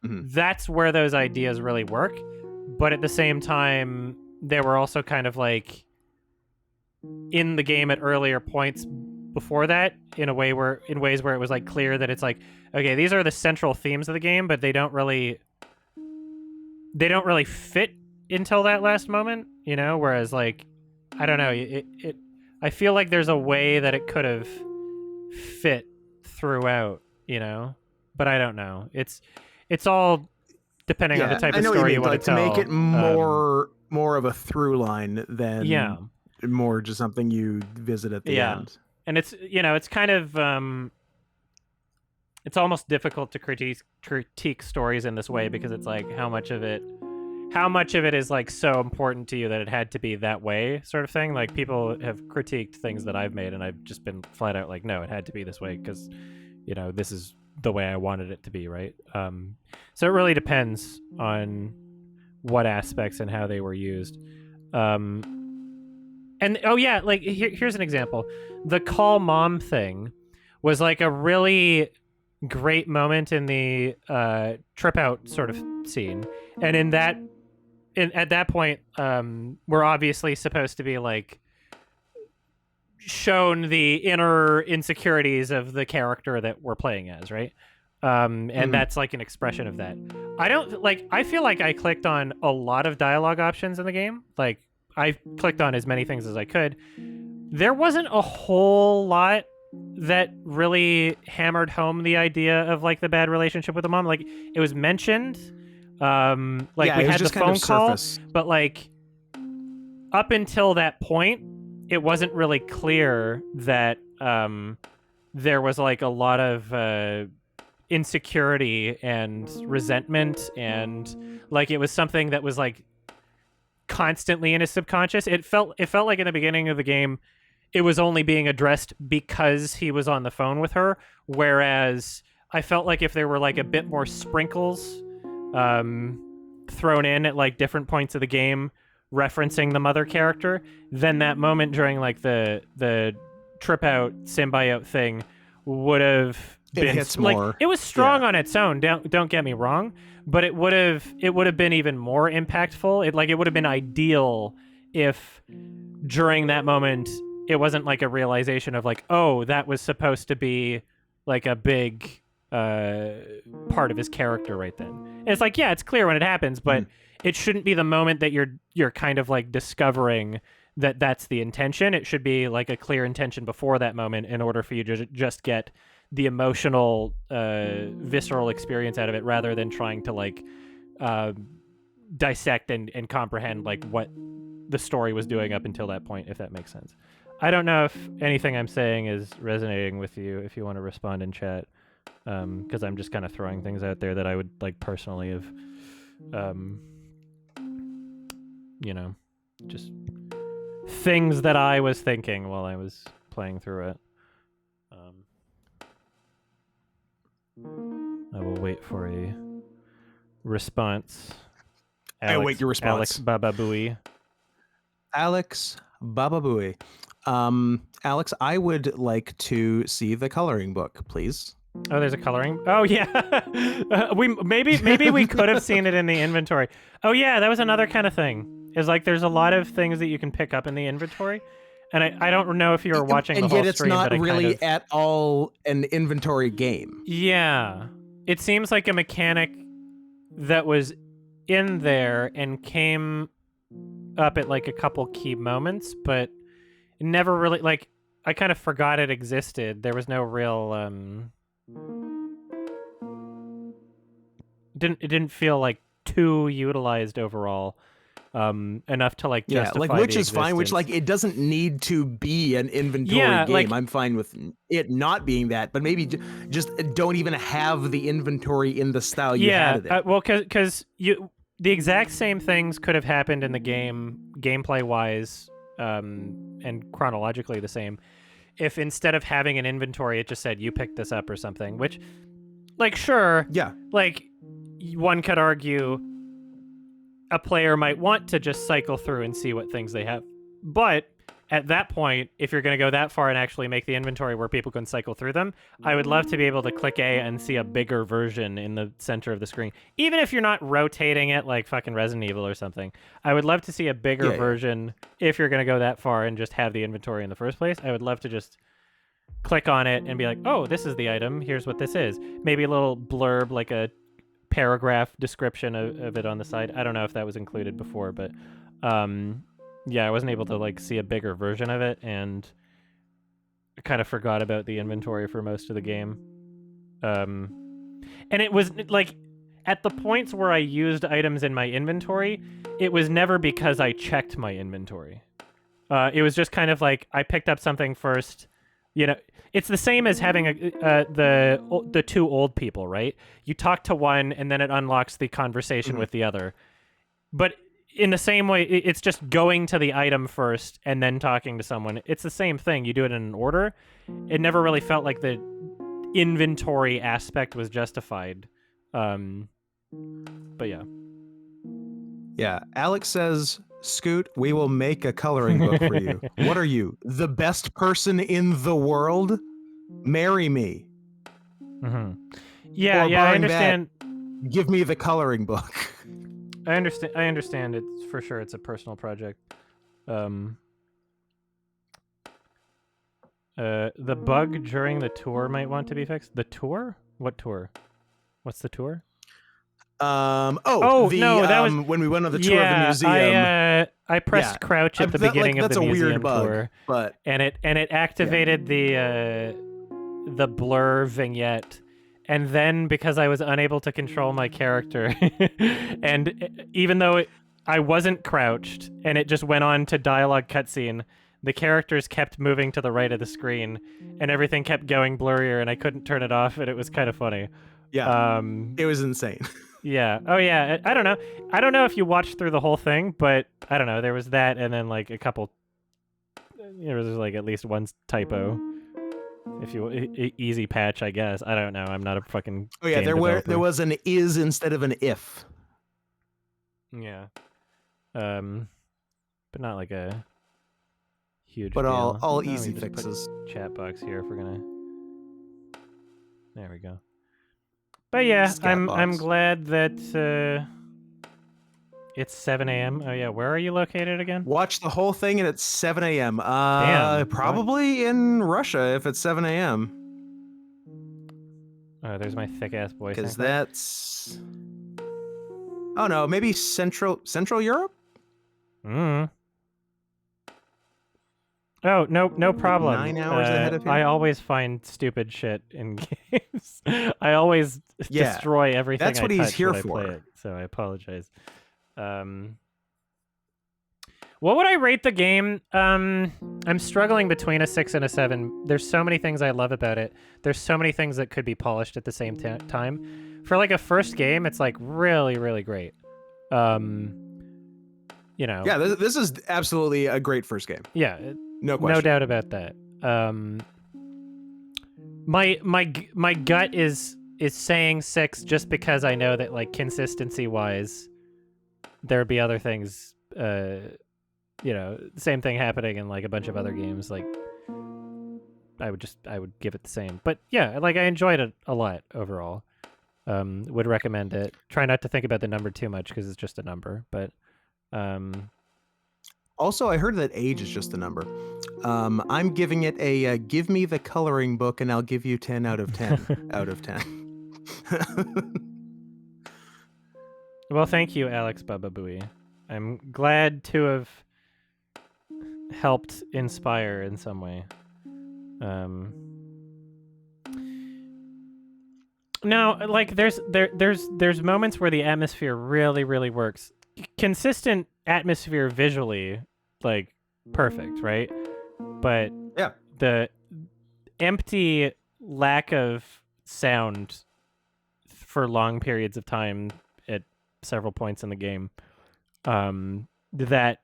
that's where those ideas really work. But at the same time, they were also kind of like in the game at earlier points before that in ways where it was like clear that it's like, okay, these are the central themes of the game, but they don't really fit until that last moment, you know? Whereas like, I don't know, I feel like there's a way that it could have fit throughout, you know? But I don't know. It's all depending on the type of story you want to tell. To make it more of a through line than more just something you visit at the end. And it's, you know, it's kind of it's almost difficult to critique stories in this way, because it's like how much of it is like so important to you that it had to be that way, sort of thing. Like people have critiqued things that I've made and I've just been flat out like, no, it had to be this way because, you know, this is the way I wanted it to be, right? So it really depends on what aspects and how they were used. And oh yeah, like here's an example. The call mom thing was like a really great moment in the trip out sort of scene, and at that point, we're obviously supposed to be like shown the inner insecurities of the character that we're playing as, right? And that's like an expression of that. I feel like I clicked on a lot of dialogue options in the game. Like I clicked on as many things as I could. There wasn't a whole lot that really hammered home the idea of like the bad relationship with the mom. Like it was mentioned, like we had the phone call, but like up until that point, it wasn't really clear that there was like a lot of insecurity and resentment, and like it was something that was like constantly in his subconscious. It felt like in the beginning of the game, it was only being addressed because he was on the phone with her, whereas I felt like if there were like a bit more sprinkles thrown in at like different points of the game referencing the mother character, then that moment during like the trip out symbiote thing would have been, it hits like, more. It was strong on its own, don't get me wrong, but it would have been even more impactful. It would have been ideal if during that moment it wasn't like a realization of like, oh, that was supposed to be like a big part of his character right then. And it's like, yeah, it's clear when it happens, but it shouldn't be the moment that you're kind of like discovering that that's the intention. It should be like a clear intention before that moment in order for you to just get the emotional, visceral experience out of it, rather than trying to like dissect and comprehend like what the story was doing up until that point, if that makes sense. I don't know if anything I'm saying is resonating with you, if you want to respond in chat, because I'm just kind of throwing things out there that I would like personally have, just things that I was thinking while I was playing through it. I will wait for a response. I await your response. Alex Bababooey. Alex Bababooey. Alex, I would like to see the coloring book, please. Oh, there's a coloring. Oh yeah, maybe we could have seen it in the inventory. Oh yeah, that was another kind of thing. Is like there's a lot of things that you can pick up in the inventory, and I don't know if you were watching the whole stream, and yet it's not really at all an inventory game. Yeah, it seems like a mechanic that was in there and came up at like a couple key moments, but never really, like, I kind of forgot it existed. There was no real it didn't feel like too utilized overall, enough to like justify like, which the is fine, which like it doesn't need to be an inventory game. Like, I'm fine with it not being that, but maybe just don't even have the inventory in the style you had it in. Well, because the exact same things could have happened in the game, gameplay wise, and chronologically the same, if instead of having an inventory it just said you picked this up or something, which, like, sure, yeah, like one could argue a player might want to just cycle through and see what things they have, but at that point, if you're going to go that far and actually make the inventory where people can cycle through them, I would love to be able to click A and see a bigger version in the center of the screen. Even if you're not rotating it like fucking Resident Evil or something, I would love to see a bigger version if you're going to go that far and just have the inventory in the first place. I would love to just click on it and be like, oh, this is the item. Here's what this is. Maybe a little blurb, like a paragraph description of it on the side. I don't know if that was included before, but yeah, I wasn't able to like see a bigger version of it, and I kind of forgot about the inventory for most of the game. And it was like at the points where I used items in my inventory, it was never because I checked my inventory. It was just kind of like I picked up something first. You know, it's the same as having the two old people, right? You talk to one, and then it unlocks the conversation with the other. But in the same way, it's just going to the item first and then talking to someone. It's the same thing. You do it in an order. It never really felt like the inventory aspect was justified. But yeah. Yeah. Alex says, Scoot, we will make a coloring book for you. What are you? The best person in the world? Marry me. Mm-hmm. Yeah, or yeah, I barring understand. That, give me the coloring book. I understand. It's for sure. It's a personal project. The bug during the tour might want to be fixed. The tour? What tour? What's the tour? Oh, no, that was when we went on the tour of the museum. I pressed crouch at the beginning of the museum tour, but and it activated the blur vignette, and then because I was unable to control my character, and even though I wasn't crouched, and it just went on to dialogue cutscene, the characters kept moving to the right of the screen, and everything kept going blurrier, and I couldn't turn it off, and it was kind of funny. Yeah, it was insane. Yeah. Oh, yeah. I don't know. I don't know if you watched through the whole thing, but I don't know. There was that, and then like a couple. There was like at least one typo. If you easy patch, I guess. I don't know. I'm not a fucking. Oh yeah, there was an is instead of an if. Yeah. But not like a huge. But deal. all easy fixes. Chat box here if we're gonna. There we go. But yeah, I'm glad that it's 7 a.m. Oh yeah, where are you located again? Watch the whole thing and it's 7 a.m. Damn. Probably in Russia if it's 7 a.m. Oh, there's my thick ass voice. Because that's. Oh no, maybe Central Europe. Oh, no problem. 9 hours ahead of here? I always find stupid shit in games. I always destroy everything. That's what he's here for. I play it, so I apologize. What would I rate the game? I'm struggling between a 6 and a 7. There's so many things I love about it. There's so many things that could be polished at the same time. For like a first game, it's like really, really great. You know. Yeah, this is absolutely a great first game. Yeah. No question. No doubt about that. My gut is saying 6 just because I know that like consistency wise, there'd be other things. You know, same thing happening in like a bunch of other games. Like, I would give it the same. But yeah, like I enjoyed it a lot overall. Would recommend it. Try not to think about the number too much because it's just a number. But also, I heard that age is just a number. I'm giving it a give me the coloring book and I'll give you 10 out of 10 out of 10. Well, thank you, Alex Baba Booey. I'm glad to have helped inspire in some way. Now, like there's moments where the atmosphere really works. Consistent atmosphere visually, like perfect, right? But yeah, the empty lack of sound for long periods of time at several points in the game, that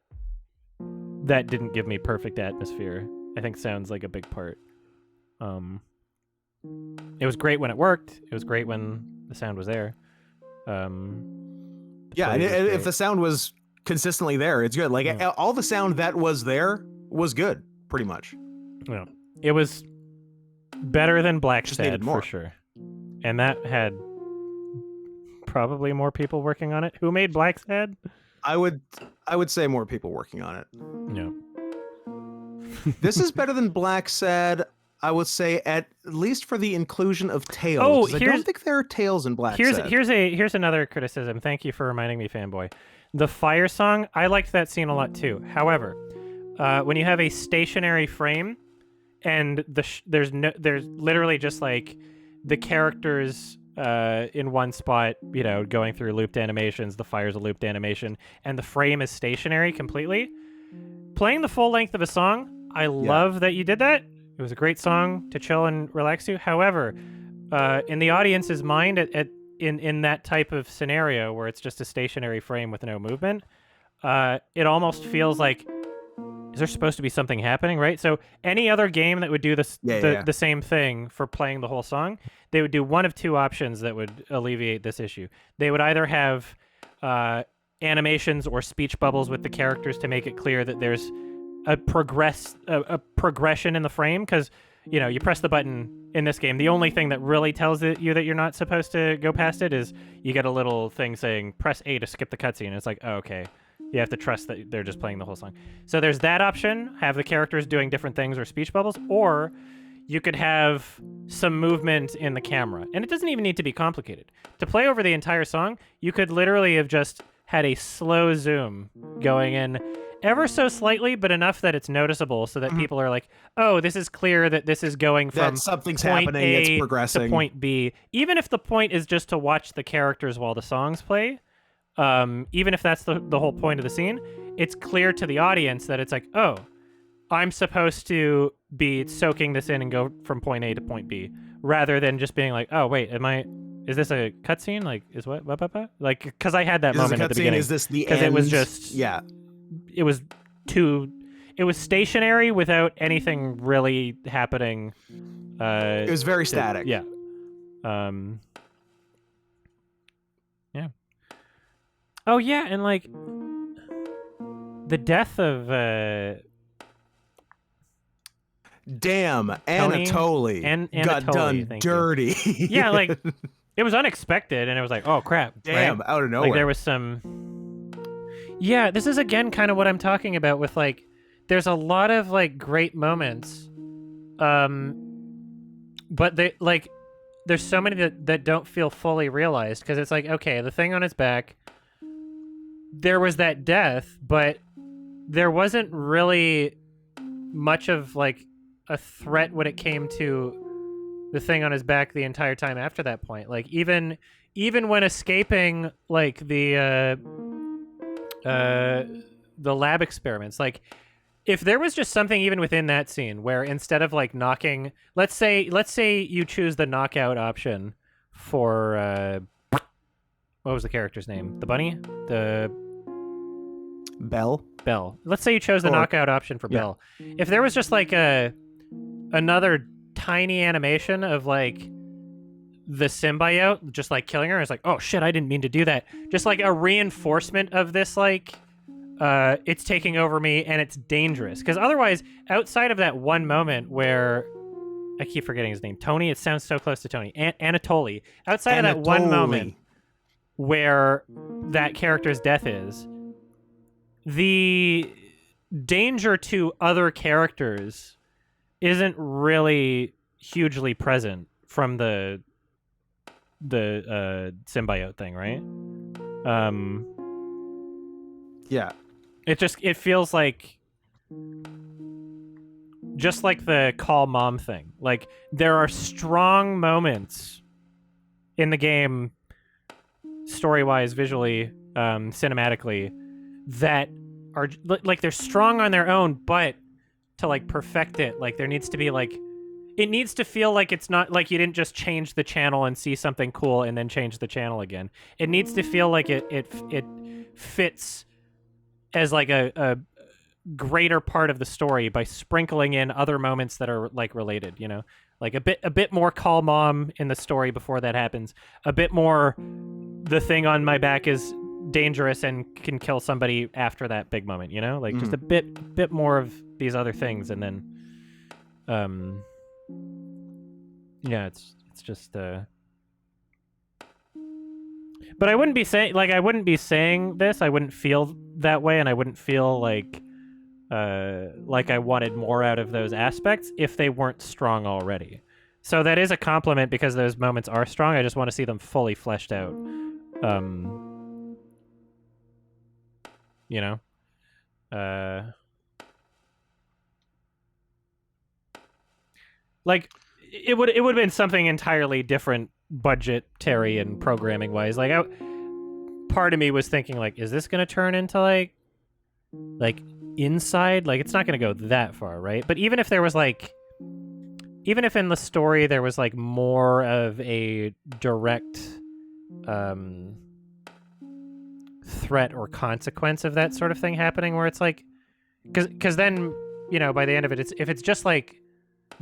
didn't give me perfect atmosphere. I think sounds like a big part. It was great when it worked. It was great when the sound was there. Yeah, and if the sound was consistently there, it's good. Like all the sound that was there was good, pretty much. Yeah, it was better than Black Sad for sure, and that had probably more people working on it. Who made Black Sad? I would say more people working on it. No. This is better than Black Sad. I would say at least for the inclusion of Tails. I don't think there are Tails in Black Sad. Here's another criticism. Thank you for reminding me, fanboy. The fire song, I liked that scene a lot too. However, when you have a stationary frame and there's literally just like the characters in one spot, you know, going through looped animations, the fire's a looped animation, and the frame is stationary completely. Playing the full length of a song, I love that you did that. It was a great song to chill and relax to. However, in the audience's mind, in that type of scenario where it's just a stationary frame with no movement, it almost feels like, is there supposed to be something happening, right? So any other game that would do this, the same thing for playing the whole song, they would do one of two options that would alleviate this issue. They would either have animations or speech bubbles with the characters to make it clear that there's a progression in the frame, because you press the button in this game. The only thing that really tells you that you're not supposed to go past it is you get a little thing saying press A to skip the cutscene. It's like, oh, okay. You have to trust that they're just playing the whole song. So there's that option, have the characters doing different things or speech bubbles, or you could have some movement in the camera. And it doesn't even need to be complicated. To play over the entire song, you could literally have just had a slow zoom going in ever so slightly, but enough that it's noticeable so that people are like, oh, this is clear that this is going from something's point happening, A it's progressing to point B. Even if the point is just to watch the characters while the songs play, even if that's the whole point of the scene, it's clear to the audience that it's like, oh, I'm supposed to be soaking this in and go from point A to point B, rather than just being like, oh, wait, is this a cutscene? Like, is what? Like, because I had that moment at the beginning. Is this the end? Because it was just, it was stationary without anything really happening. It was very static. Yeah. Yeah. Oh yeah, and like the death of damn, Anatoly got done dirty. Yeah, like it was unexpected, and it was like, oh crap! Damn, right? out of nowhere. Like there was some. Yeah, this is again kind of what I'm talking about with like, there's a lot of like great moments, but they like, there's so many that don't feel fully realized because it's like, okay, the thing on his back. There was that death, but there wasn't really much of like a threat when it came to the thing on his back the entire time after that point. Like even when escaping like the lab experiments, like if there was just something even within that scene where instead of like knocking, let's say you choose the knockout option for what was the character's name? The bunny? Bell. Let's say you chose the knockout option for Bell. If there was just like another tiny animation of like the symbiote just like killing her, it's like, oh shit, I didn't mean to do that. Just like a reinforcement of this, like it's taking over me and it's dangerous. Because otherwise, outside of that one moment where I keep forgetting his name, Tony. It sounds so close to Tony. Anatoly. Outside of that one moment where that character's death is, the danger to other characters isn't really hugely present from the symbiote thing, right? Yeah. It feels like just like the call mom thing. Like there are strong moments in the game, story-wise, visually, cinematically, that are like they're strong on their own, but to like perfect it, like there needs to be like, it needs to feel like it's not like you didn't just change the channel and see something cool and then change the channel again. It needs to feel like it fits as like a greater part of the story by sprinkling in other moments that are like related, you know, like a bit more call mom in the story before that happens, a bit more the thing on my back is dangerous and can kill somebody after that big moment, you know, like just a bit more of these other things, and then yeah, it's just but I wouldn't be saying this, I wouldn't feel that way, and I wouldn't feel like I wanted more out of those aspects if they weren't strong already. So that is a compliment because those moments are strong. I just want to see them fully fleshed out. You know? Like it would have been something entirely different budgetary and programming wise. Like part of me was thinking like, is this going to turn into like Inside? Like it's not going to go that far, right? But even if there was like, even if in the story there was like more of a direct threat or consequence of that sort of thing happening, where it's like, because then, you know, by the end of it, if it's just like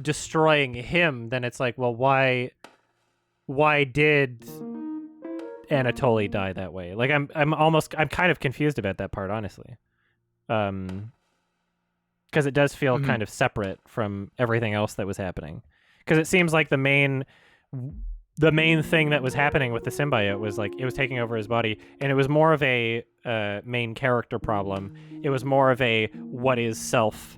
destroying him, then it's like, well, why did Anatoly die that way? Like I'm kind of confused about that part, honestly. because it does feel kind of separate from everything else that was happening. Because it seems like the main thing that was happening with the symbiote was like it was taking over his body, and it was more of a main character problem. It was more of a what is self,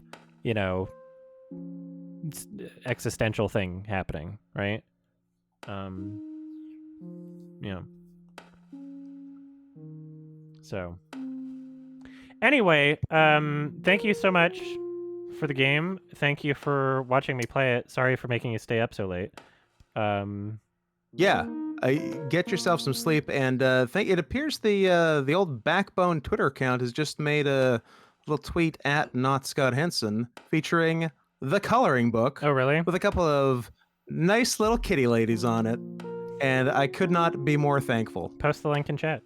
existential thing happening, right? Yeah. So anyway, thank you so much for the game. Thank you for watching me play it. Sorry for making you stay up so late. Yeah, get yourself some sleep, and it appears the old Backbone Twitter account has just made a little tweet at Not Scott Henson featuring the coloring book. Oh, really? With a couple of nice little kitty ladies on it, and I could not be more thankful. Post the link in chat.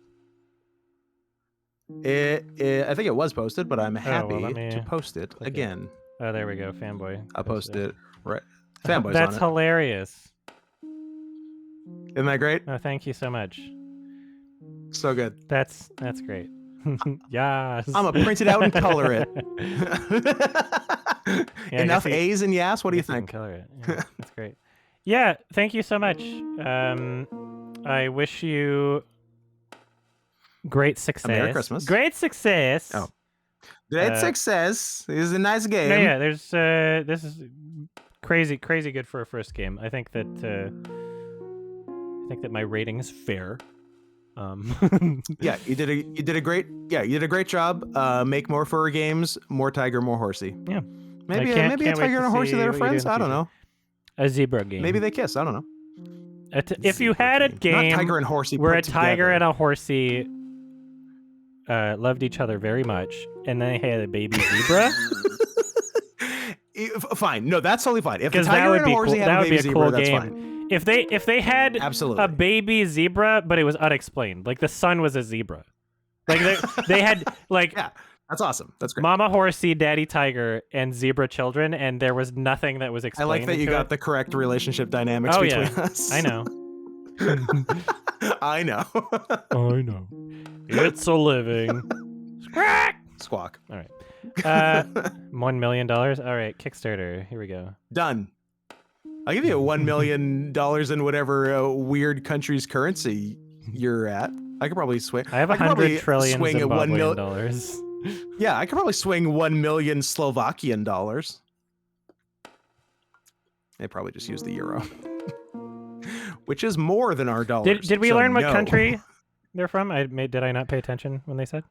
I think it was posted, but I'm happy to post it again. Oh, there we go, fanboy. I posted it. Right, fanboy's That's on it. Hilarious. Isn't that great? Oh, thank you so much. So good. That's great. Yes. I'm gonna print it out and color it. Yeah, enough A's and yes. What do you think? Color it. Yeah, that's great. Yeah, thank you so much. I wish you great success. Merry Christmas. Great success. Oh, great success. This is a nice game. Yeah. There's this is crazy good for a first game. I think that my rating is fair. Yeah, you did a great job. Make more furry games, more tiger, more horsey. Yeah, maybe a tiger and a horsey that are friends. I don't know. A zebra game. Maybe they kiss. I don't know. If you had a game, not tiger and horsey, where a tiger and a horsey loved each other very much, and then they had a baby zebra. Fine, no, that's totally fine. If the that tiger would and a horsey cool. That had a would be baby a cool zebra, that's game. fine. If they had absolutely a baby zebra, but it was unexplained, like the son was a zebra, like they had like yeah, that's awesome. That's great. Mama horsey, daddy tiger, and zebra children, and there was nothing that was explained. I like that you got the correct relationship dynamics between us. I know. I know. I know. It's a living. Squawk. All right. $1 million. All right. Kickstarter. Here we go. Done. I'll give you $1 million in whatever weird country's currency you're at. I could probably swing. I have 100 trillion Zimbabwean dollars. Yeah, I could probably swing 1 million Slovakian dollars. They probably just use the euro, which is more than our dollars. Did we learn what country they're from? Did I not pay attention when they said?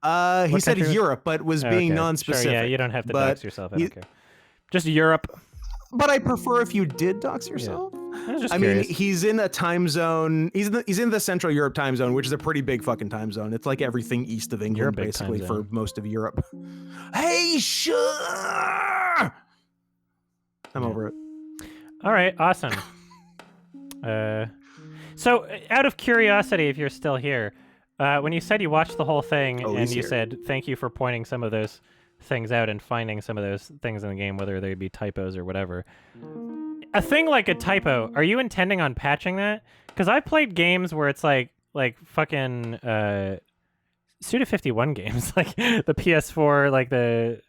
He said Europe, but was being non-specific. Sure, yeah, you don't have to dox yourself. I don't care. Just Europe. But I prefer if you did dox yourself. Yeah. I mean, he's in a time zone. He's in the Central Europe time zone, which is a pretty big fucking time zone. It's like everything east of England, basically, for most of Europe. Hey, sure. I'm over it. All right, awesome. So, out of curiosity, if you're still here, when you said you watched the whole thing and you said thank you for pointing some of those things out and finding some of those things in the game, whether they be typos or whatever. A thing like a typo, are you intending on patching that? Because I've played games where it's like fucking Suda51 games, like the PS4, like the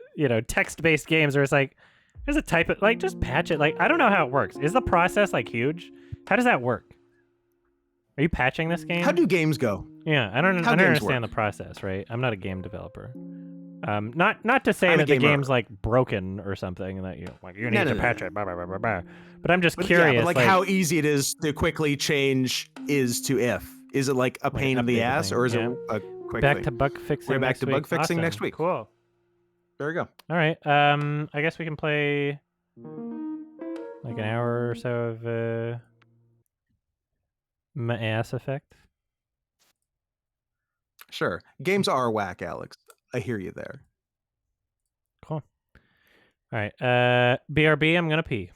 text-based games where it's like there's a typo, like just patch it. Like I don't know how it works. Is the process like huge? How does that work? Are you patching this game? How do games go? Yeah, I don't understand the process, right? I'm not a game developer. Not to say that the game's like broken or something that you need to patch it, blah, blah, blah, blah, blah. But I'm just curious, yeah, but like how easy it is to quickly change is to if. Is it like a pain in the ass, or is it a quick back thing? to bug fixing? We're back to bug fixing next week. Cool. There we go. All right. I guess we can play like an hour or so of Mass Effect. Sure. Games are whack, Alex. I hear you there. Cool. All right. BRB, I'm gonna pee.